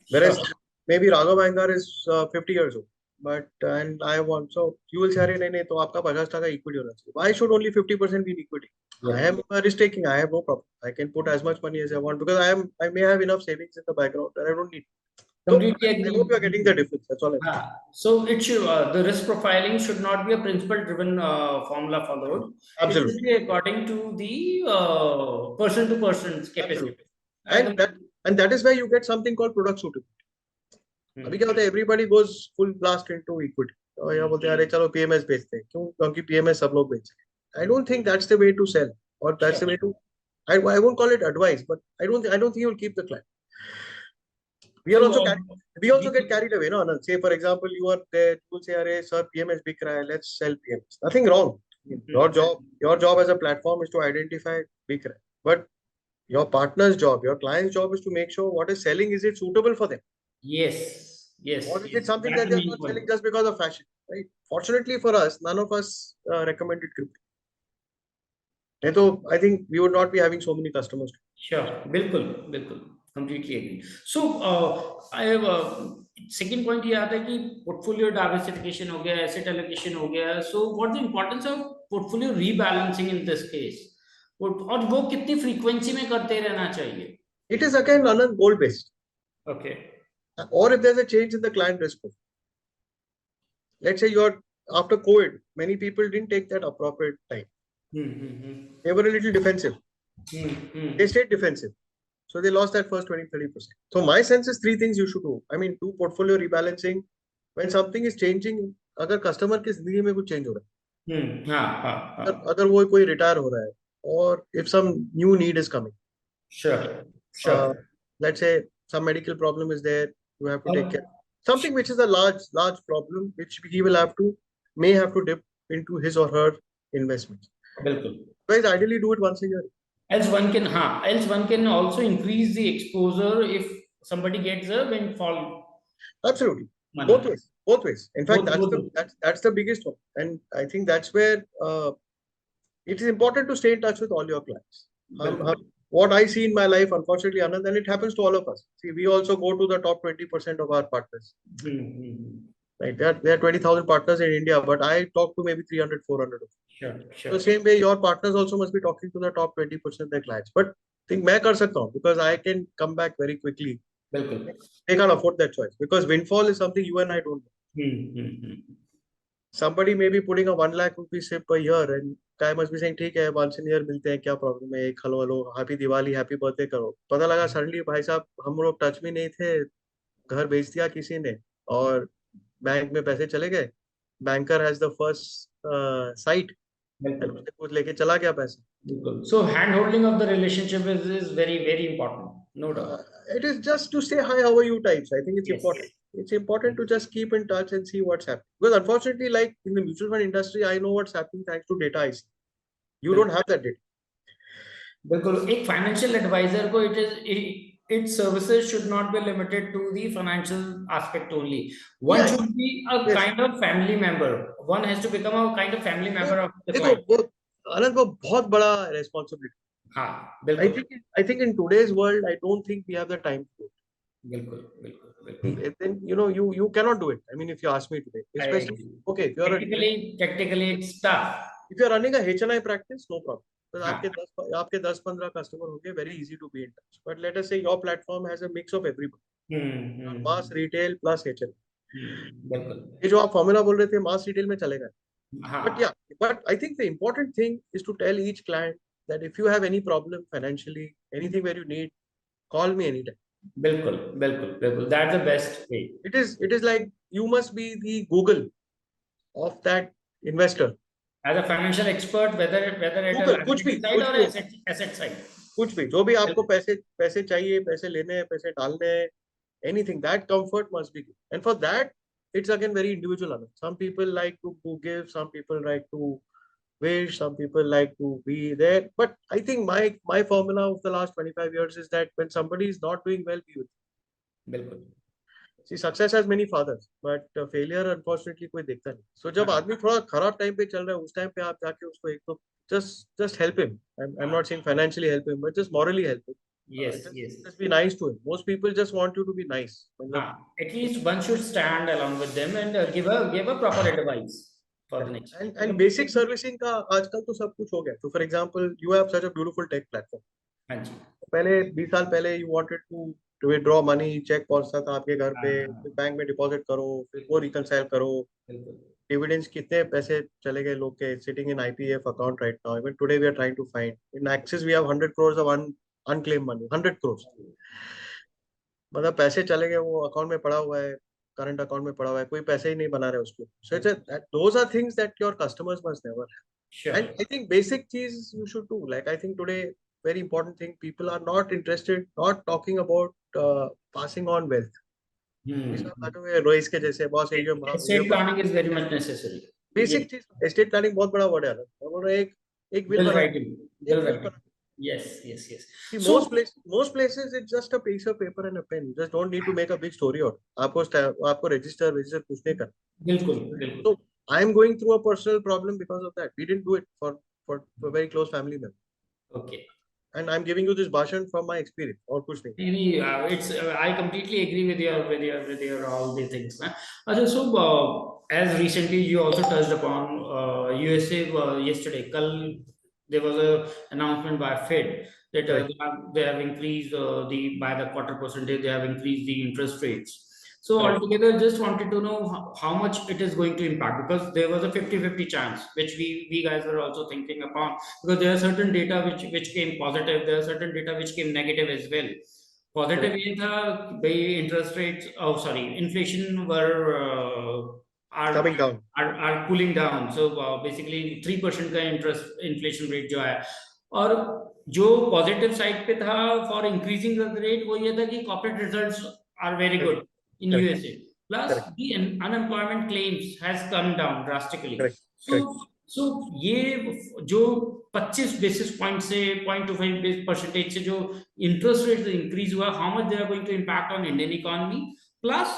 [SPEAKER 2] Whereas maybe Raghav Iyengar is 50 years old, but and I want, so you will say अरे नहीं नहीं तो आपका 50% equity होना चाहिए. Why should only 50% be in equity? I am risk taking. I have no problem. I can put as much money as I want because I may have enough savings in the background that I don't need.
[SPEAKER 3] Completely
[SPEAKER 2] I
[SPEAKER 3] agree.
[SPEAKER 2] hope you are getting the difference. That's all.
[SPEAKER 3] So it should the risk profiling should not be a principle-driven formula followed.
[SPEAKER 2] Absolutely.
[SPEAKER 3] It should be according to the person-to-person's capacity.
[SPEAKER 2] And that is why you get something called product suitability. अभी क्या होता है everybody goes full blast into equity. और यहाँ बोलते हैं अरे चलो PMS बेचते हैं. क्यों? क्योंकि PMS सब लोग बेचते हैं. I don't think that's the way to sell, or that's the way to. I won't call it advice, but I don't think you'll keep the client. We also get carried away, no? Say for example, you are there, you will say, "Arey sir, PMS big raha hai, let's sell PMS." Nothing wrong. Your job as a platform is to identify big raha, but your partner's job, your client's job is to make sure what is selling is it suitable for them.
[SPEAKER 3] Yes, yes,
[SPEAKER 2] Or is it
[SPEAKER 3] yes.
[SPEAKER 2] something
[SPEAKER 3] That's
[SPEAKER 2] that
[SPEAKER 3] the
[SPEAKER 2] they're
[SPEAKER 3] main
[SPEAKER 2] not
[SPEAKER 3] point.
[SPEAKER 2] selling just because of fashion, right? Fortunately for us, none of us recommended crypto. So I think we would not be having so many customers.
[SPEAKER 3] Sure, बिल्कुल बिल्कुल completely agree. So I have a second point ये आता है कि portfolio diversification हो गया, asset allocation हो गया. So what's the importance of portfolio rebalancing in this case? और वो कितनी frequency में करते रहना चाहिए?
[SPEAKER 2] It is again another goal based.
[SPEAKER 3] Okay.
[SPEAKER 2] Or if there's a change in the client risk profile. Let's say you're after COVID, many people didn't take that appropriate time. They were a little defensive. They stayed defensive. So they lost that first 20-30%. So my sense is three things you should do. I mean, do portfolio rebalancing. When something is changing, अगर customer की जिंदगी में कुछ change हो रहा है, अगर वो कोई retire हो रहा है, or if some new need is coming.
[SPEAKER 3] Sure,
[SPEAKER 2] Uh,
[SPEAKER 3] sure.
[SPEAKER 2] let's say some medical problem is there, you have to take care. Something which is a large problem, which he will may have to dip into his or her investments.
[SPEAKER 3] बिल्कुल.
[SPEAKER 2] Guys, ideally do it once a year.
[SPEAKER 3] Else one can also increase the exposure if somebody gets a windfall
[SPEAKER 2] Absolutely.
[SPEAKER 3] money.
[SPEAKER 2] Both ways. In fact,
[SPEAKER 3] Both.
[SPEAKER 2] that's the biggest one. And I think that's where it is important to stay in touch with all your clients. What I see in my life, unfortunately, Anand, and it happens to all of us. See, we also go to the top 20% of our partners. Right? There are 20,000 partners in India, but I talk to maybe 300, 400 of them.
[SPEAKER 3] Sure.
[SPEAKER 2] So same way, your partners also must be talking to the top 20% of their clients. But I think मैं कर सकता हूँ because I can come back very quickly.
[SPEAKER 3] बिल्कुल.
[SPEAKER 2] They can't afford that choice because windfall is something you and I don't know. Somebody may be putting a 1 lakh rupee SIP a year and guy must be saying, ठीक है, once in a year मिलते हैं, क्या problem है, एक hello, happy Diwali, happy birthday करो. पता लगा suddenly भाई साहब हम लोग टच में नहीं थे, घर बेच दिया किसी ने और बैंक में पैसे चले गए. Banker has the first sight.
[SPEAKER 3] बिल्कुल.
[SPEAKER 2] कुछ लेके चला गया पैसा.
[SPEAKER 3] So hand holding of the relationship is very important, no doubt.
[SPEAKER 2] It is just to say hi, how are you types. I think it's
[SPEAKER 3] Yes.
[SPEAKER 2] important. It's important to just keep in touch and see what's happening. Because unfortunately, like in the mutual fund industry, I know what's happening thanks to data I see. You don't have that data.
[SPEAKER 3] बिल्कुल. एक financial advisor को its services should not be limited to the financial aspect only. One should be a kind of family member. One has to become a kind of family member of the client.
[SPEAKER 2] देखो आनंद वो बहुत बड़ा responsibility.
[SPEAKER 3] हाँ, बिल्कुल.
[SPEAKER 2] I think in today's world, I don't think we have the time to do it.
[SPEAKER 3] बिल्कुल.
[SPEAKER 2] Then you cannot do it. I mean, if you ask me today, especially okay, if you're
[SPEAKER 3] technically it's tough.
[SPEAKER 2] If you're running a HNI practice, no problem. Because आपके 10-15 customer होंगे, very easy to be in touch. But let us say your platform has a mix of everybody. Mass retail plus HNI.
[SPEAKER 3] बिल्कुल.
[SPEAKER 2] ये जो आप formula बोल रहे थे, mass retail में चलेगा. But I think the important thing is to tell each client that if you have any problem financially, anything where you need, call me anytime.
[SPEAKER 3] बिल्कुल. That's the best way.
[SPEAKER 2] It is like you must be the Google of that investor.
[SPEAKER 3] As a financial expert, whether at a liability side or asset side.
[SPEAKER 2] कुछ भी जो भी आपको पैसे चाहिए, पैसे लेने हैं, पैसे डालने हैं, anything, that comfort must be good. And for that, it's again very individual. Some people like to give, some people like to wish, some people like to be there. But I think my formula of the last 25 years is that when somebody is not doing well, be with them.
[SPEAKER 3] बिल्कुल.
[SPEAKER 2] See, success has many fathers, but failure unfortunately कोई देखता नहीं. So जब आदमी थोड़ा खराब time पे चल रहा है, उस टाइम पे आप जाके उसको एक तो just help him. I'm not saying financially help him, but just morally help him.
[SPEAKER 3] Yes.
[SPEAKER 2] Just be nice to him. Most people just want you to be nice.
[SPEAKER 3] At least one should stand along with them and give a proper advice for the next.
[SPEAKER 2] And basic servicing का आजकल तो सब कुछ हो गया. So for example, you have such a beautiful tech platform.
[SPEAKER 3] हाँ जी.
[SPEAKER 2] पहले 20 साल पहले you wanted to withdraw money, cheque पहुंचता था आपके घर पे, फिर बैंक में डिपॉजिट करो, फिर वो रिकंसाइल करो. Dividends कितने पैसे चले गए लोग के sitting in IPF account right now. Even today we are trying to find. In Axis we have 100 crores of unclaimed money. 100 crores. मतलब पैसे चले गए, वो अकाउंट में पड़ा हुआ है, करंट अकाउंट में पड़ा हुआ है, कोई पैसे ही नहीं बना रहे उसको. So those are things that your customers must never have.
[SPEAKER 3] Sure.
[SPEAKER 2] And I think basic things you should do. Like I think today, very important thing, people are not interested, not talking about passing on wealth. Royce के जैसे boss
[SPEAKER 3] Estate planning is very much necessary.
[SPEAKER 2] Basic चीज estate planning बहुत बड़ा word है. एक will
[SPEAKER 3] Bill writing. Yes, yes, yes.
[SPEAKER 2] See,
[SPEAKER 3] So
[SPEAKER 2] most places it's just a piece of paper and a pen. You just don't need to make a big story out. आपको register कुछ नहीं करना.
[SPEAKER 3] बिल्कुल बिल्कुल.
[SPEAKER 2] So I am going through a personal problem because of that. We didn't do it for a very close family member.
[SPEAKER 3] Okay.
[SPEAKER 2] And I'm giving you this bhashan from my experience. और कुछ नहीं.
[SPEAKER 3] It's I completely agree with your all the things. Nah? So as recently you also touched upon USA yesterday. Kal there was a announcement by Fed that
[SPEAKER 2] Correct.
[SPEAKER 3] they have increased the by the quarter percentage they have increased the interest rates. So
[SPEAKER 2] Correct.
[SPEAKER 3] altogether, just wanted to know how much it is going to impact, because there was a 50-50 chance, which we guys were also thinking upon, because there are certain data which came positive, there are certain data which came negative as well. Positive
[SPEAKER 2] Correct.
[SPEAKER 3] ये था कि भाई interest rates, oh sorry, inflation were
[SPEAKER 2] Coming down.
[SPEAKER 3] are cooling down. So basically 3% का interest inflation rate जो है, और जो positive side पे था for increasing the rate वो ये था कि corporate results are very
[SPEAKER 2] Correct.
[SPEAKER 3] good in
[SPEAKER 2] Correct.
[SPEAKER 3] USA. Plus
[SPEAKER 2] Correct.
[SPEAKER 3] the unemployment claims has come down drastically.
[SPEAKER 2] Correct.
[SPEAKER 3] So so ये जो 25 basis point से 0.25 percentage से जो interest rates increase हुआ, how much they are going to impact on Indian economy, plus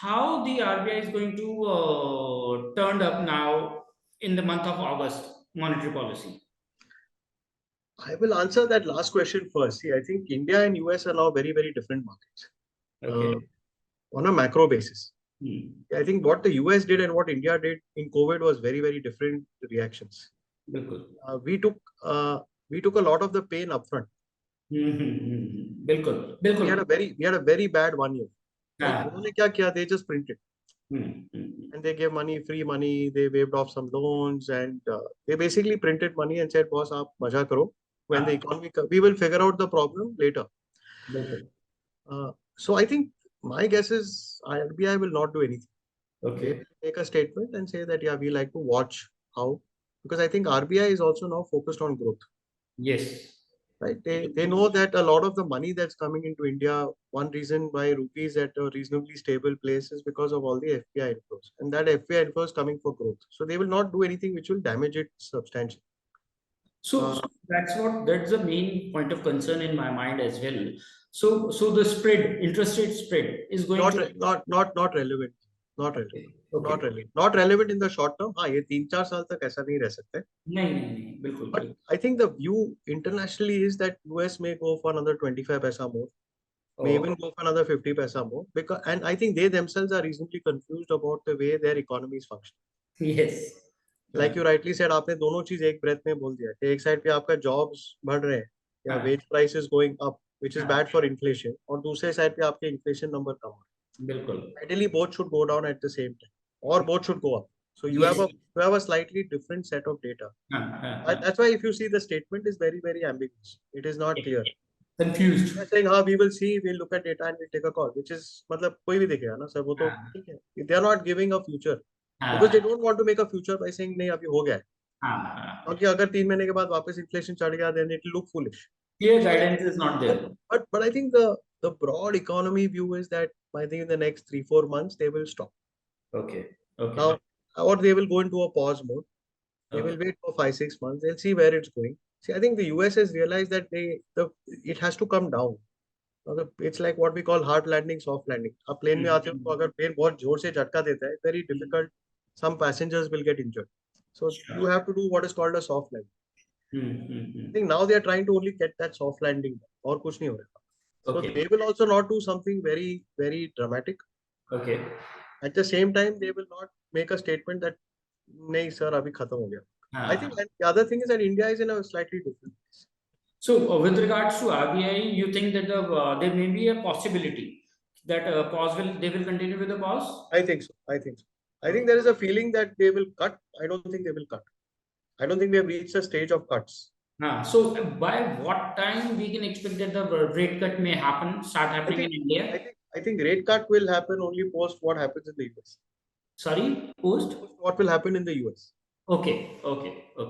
[SPEAKER 3] how the RBI is going to turn up now in the month of August monetary policy.
[SPEAKER 2] I will answer that last question first. See, I think India and US are now very, very different markets.
[SPEAKER 3] Okay.
[SPEAKER 2] On a macro basis.
[SPEAKER 3] Hmm.
[SPEAKER 2] I think what the US did and what India did in COVID was very, very different reactions.
[SPEAKER 3] बिल्कुल.
[SPEAKER 2] We took a lot of the pain upfront.
[SPEAKER 3] बिल्कुल बिल्कुल.
[SPEAKER 2] We had a very bad 1 year. Right?
[SPEAKER 3] हाँ.
[SPEAKER 2] उन्होंने क्या किया? They just printed. And they gave free money. They waived off some loans, and they basically printed money and said, "Boss, आप मजा करो. When the economy, we will figure out the problem later." So I think my guess is RBI will not do anything. They
[SPEAKER 3] Okay.
[SPEAKER 2] will make a statement and say that, yeah, we like to watch how, because I think RBI is also now focused on growth.
[SPEAKER 3] Yes.
[SPEAKER 2] Right? They know that a lot of the money that's coming into India, one reason why rupee is at a reasonably stable place is because of all the FPI inflows, and that FPI inflow is coming for growth. So they will not do anything which will damage it substantially.
[SPEAKER 3] So that's the main point of concern in my mind as well. So the spread, interest rate spread is going
[SPEAKER 2] not
[SPEAKER 3] to
[SPEAKER 2] not relevant. Not relevant.
[SPEAKER 3] Okay.
[SPEAKER 2] Not relevant. Not relevant in the short term. हाँ, ये 3-4 साल तक ऐसा नहीं रह सकते.
[SPEAKER 3] नहीं, बिल्कुल.
[SPEAKER 2] But I think the view internationally is that US may go for another 25 paisa more, may even go for another 50 paisa more, because, and I think they themselves are reasonably confused about the way their economy is functioning.
[SPEAKER 3] Yes.
[SPEAKER 2] Like you rightly said, आपने दोनों चीज एक breath में बोल दिया कि एक side पे आपका jobs बढ़ रहे हैं या wage price is going up, which is bad for inflation, और दूसरे साइड पे आपके inflation number कम हो रहे हैं.
[SPEAKER 3] बिल्कुल.
[SPEAKER 2] Ideally both should go down at the same time, or both should go up. So you have a slightly different set of data. That's why if you see the statement is very, very ambiguous. It is not clear.
[SPEAKER 3] Confused.
[SPEAKER 2] They're saying, we will see, we'll look at data and we'll take a call, which is, मतलब कोई भी देखेगा ना sir वो तो ठीक है. They are not giving a future because they don't want to make a future by saying नहीं अभी हो गया है. क्योंकि अगर 3 महीने के बाद वापस inflation चढ़ गया, then it will look foolish.
[SPEAKER 3] Clear guidance is not there.
[SPEAKER 2] But I think the broad economy view is that I think in the next 3-4 months they will stop.
[SPEAKER 3] Okay.
[SPEAKER 2] Now, or they will go into a pause mode. They will wait for 5-6 months. They'll see where it's going. See, I think the US has realized that it has to come down. It's like what we call hard landing, soft landing. A plane में आते हो तो अगर plane बहुत जोर से झटका देता है, very difficult. Some passengers will get injured. So you have to do what is called a soft landing. I think now they are trying to only get that soft landing. और कुछ नहीं हो रहा. So they will also not do something very, very dramatic.
[SPEAKER 3] Okay.
[SPEAKER 2] At the same time, they will not make a statement that नहीं sir अभी खत्म हो गया. I think the other thing is that India is in a slightly different place.
[SPEAKER 3] So with regards to RBI, you think that there may be a possibility that they will continue with the pause?
[SPEAKER 2] I think so. I think there is a feeling that they will cut. I don't think they will cut. I don't think we have reached a stage of cuts.
[SPEAKER 3] So by what time we can expect that the rate cut may start happening in India?
[SPEAKER 2] I think rate cut will happen only post what happens in the US.
[SPEAKER 3] Sorry, post
[SPEAKER 2] what will happen in the US.
[SPEAKER 3] Okay.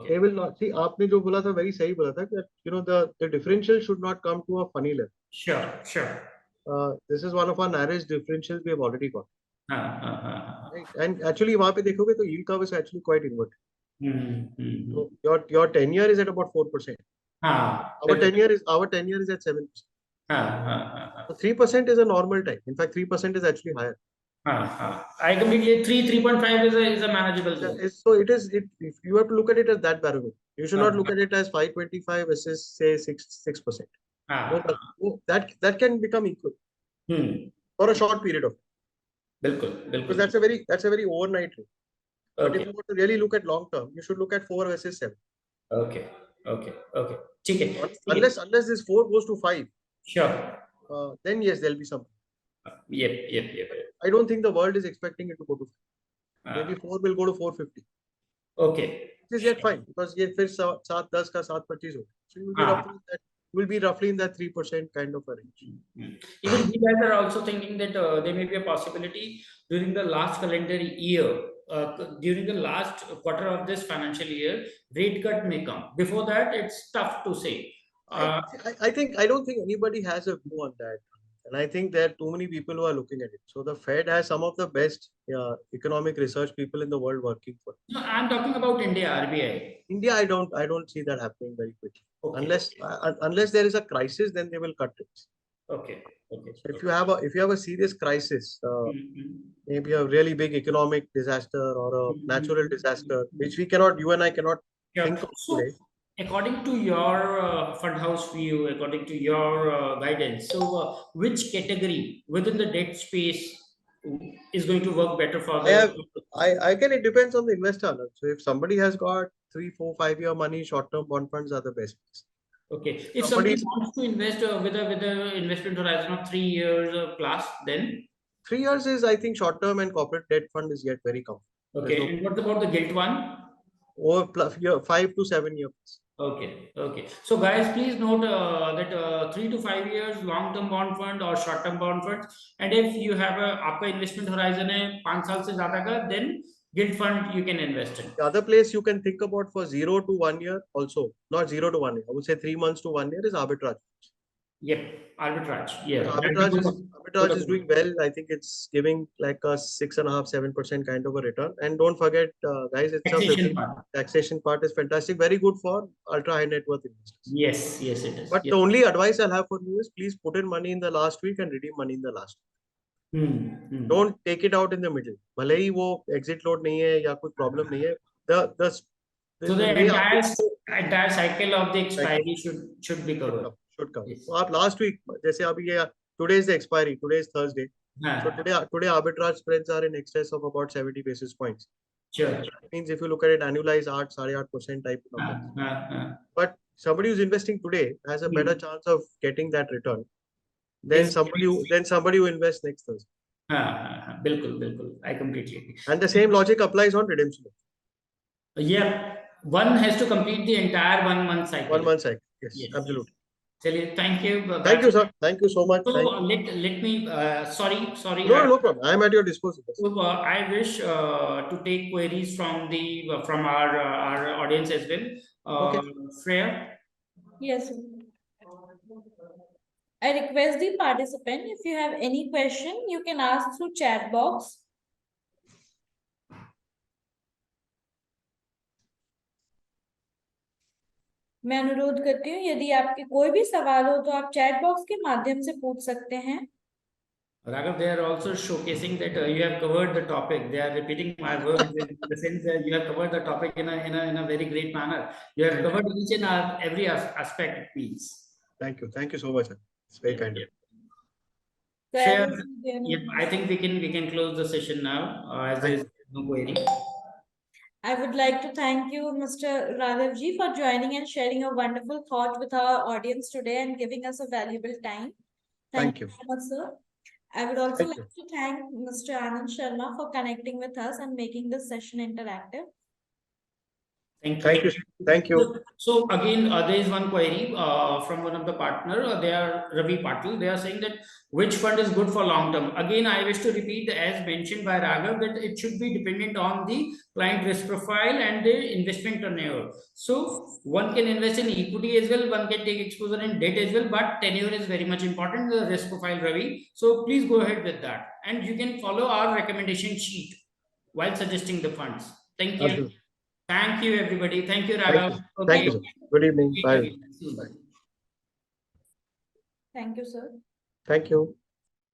[SPEAKER 2] They will not see. आपने जो बोला था वही सही बोला था that the differential should not come to a funny level.
[SPEAKER 3] Sure.
[SPEAKER 2] This is one of our narrowest differentials we have already got.
[SPEAKER 3] Right?
[SPEAKER 2] And actually वहाँ पे देखोगे तो yield curve is actually quite inverted. So your 10-year is at about 4%. Our 10-year is at 7%. So 3% is a normal time. In fact, 3% is actually higher.
[SPEAKER 3] I completely 3.5 is a manageable zone.
[SPEAKER 2] So if you have to look at it as that barometer. You should not look at it as 5.25 versus say 6%. That can become equal for a short period of time. Because that's a very overnight rate. But if you want to really look at long term, you should look at 4 versus 7.
[SPEAKER 3] Okay.
[SPEAKER 2] Unless this 4 goes to 5.
[SPEAKER 3] Sure.
[SPEAKER 2] Then yes, there'll be something.
[SPEAKER 3] Yep.
[SPEAKER 2] I don't think the world is expecting it to go to 5. Maybe 4 will go to 450.
[SPEAKER 3] Okay.
[SPEAKER 2] Which is yet fine because ये फिर 7-10 का 7-25 हो. So you will be roughly in that 3% kind of a range.
[SPEAKER 3] Even we guys are also thinking that there may be a possibility during the last calendar year, during the last quarter of this financial year, rate cut may come. Before that, it's tough to say.
[SPEAKER 2] I don't think anybody has a view on that. And I think there are too many people who are looking at it. So the Fed has some of the best economic research people in the world working for it.
[SPEAKER 3] No, I'm talking about India, RBI.
[SPEAKER 2] India, I don't see that happening very quickly. Okay. Unless there is a crisis, then they will cut rates.
[SPEAKER 3] Okay.
[SPEAKER 2] So if you have a serious crisis, maybe a really big economic disaster or a natural disaster, which you and I cannot think of today.
[SPEAKER 3] According to your fund house view, according to your guidance, so which category within the debt space is going to work better for
[SPEAKER 2] it depends on the investor. So if somebody has got 3, 4, 5-year money, short-term bond funds are the best.
[SPEAKER 3] Okay. If somebody wants to invest with a investment horizon of 3 years plus, then
[SPEAKER 2] 3 years is, I think, short-term and corporate debt fund is yet very comfortable.
[SPEAKER 3] Okay. And what about the gilt one?
[SPEAKER 2] Or 5 to 7 years.
[SPEAKER 3] Okay. So guys, please note that 3 to 5 years long-term bond fund or short-term bond funds. And if you have आपका investment horizon है 5 साल से ज़्यादा का, then gilt fund you can invest in.
[SPEAKER 2] The other place you can think about for 0 to 1 year also, not 0 to 1 year, I would say 3 months to 1 year is arbitrage.
[SPEAKER 3] Yep, arbitrage. Yeah,
[SPEAKER 2] arbitrage is doing well. I think it's giving like a 6.5-7% kind of a return. And don't forget, guys, taxation part is fantastic. Very good for ultra high net worth investors.
[SPEAKER 3] Yes, it is.
[SPEAKER 2] But the only advice I'll have for you is please put in money in the last week and redeem money in the last week. Don't take it out in the middle. भले ही वो exit load नहीं है या कोई problem नहीं है.
[SPEAKER 3] So the entire cycle of the expiry should be covered.
[SPEAKER 2] Should cover. Yes. So आप last week, जैसे अभी ये today is the expiry. Today is Thursday. So today arbitrage spreads are in excess of about 70 basis points.
[SPEAKER 3] Sure.
[SPEAKER 2] That means if you look at it, annualized 8.5% type number. But somebody who's investing today has a better chance of getting that return than somebody who invests next Thursday.
[SPEAKER 3] बिल्कुल. I completely agree.
[SPEAKER 2] And the same logic applies on redemption.
[SPEAKER 3] Yeah. One has to complete the entire 1 month cycle.
[SPEAKER 2] 1 month cycle. Yes. Absolutely.
[SPEAKER 3] Thank you.
[SPEAKER 2] Thank you, sir. Thank you so much.
[SPEAKER 3] So let me. Sorry.
[SPEAKER 2] No problem. I am at your disposal.
[SPEAKER 3] So I wish to take queries from our audience as well.
[SPEAKER 2] Okay.
[SPEAKER 3] Freya.
[SPEAKER 1] Yes. I request the participant, if you have any question, you can ask through chat box. मैं अनुरोध करती हूँ यदि आपके कोई भी सवाल हो तो आप चैट बॉक्स के माध्यम से पूछ सकते हैं.
[SPEAKER 3] Raghav, they are also showcasing that you have covered the topic. They are repeating my words in the sense that you have covered the topic in a very great manner. You have covered each and every aspect it means.
[SPEAKER 2] Thank you so much. It's very kind of you.
[SPEAKER 3] So, I think we can close the session now as there is no query.
[SPEAKER 1] I would like to thank you, Mr. Raghav ji, for joining and sharing a wonderful thought with our audience today and giving us a valuable time. Thank you so much, sir. I would also like to thank Mr. Anand Sharma for connecting with us and making this session interactive.
[SPEAKER 2] Thank you.
[SPEAKER 3] So again, there is one query from one of the partner. They are Ravi Patil. They are saying that which fund is good for long term. Again, I wish to repeat, as mentioned by Raghav, that it should be dependent on the client risk profile and the investment tenure. So one can invest in equity as well. One can take exposure in debt as well. But tenure is very much important. The risk profile, Ravi. So please go ahead with that, and you can follow our recommendation sheet while suggesting the funds. Thank you.
[SPEAKER 2] Absolutely.
[SPEAKER 3] Thank you, everybody. Thank you,
[SPEAKER 2] Thank
[SPEAKER 3] Raghav.
[SPEAKER 2] you. Thank you, sir. Good evening.
[SPEAKER 3] See you
[SPEAKER 2] Bye.
[SPEAKER 3] again soon.
[SPEAKER 1] Thank you, sir.
[SPEAKER 2] Thank you.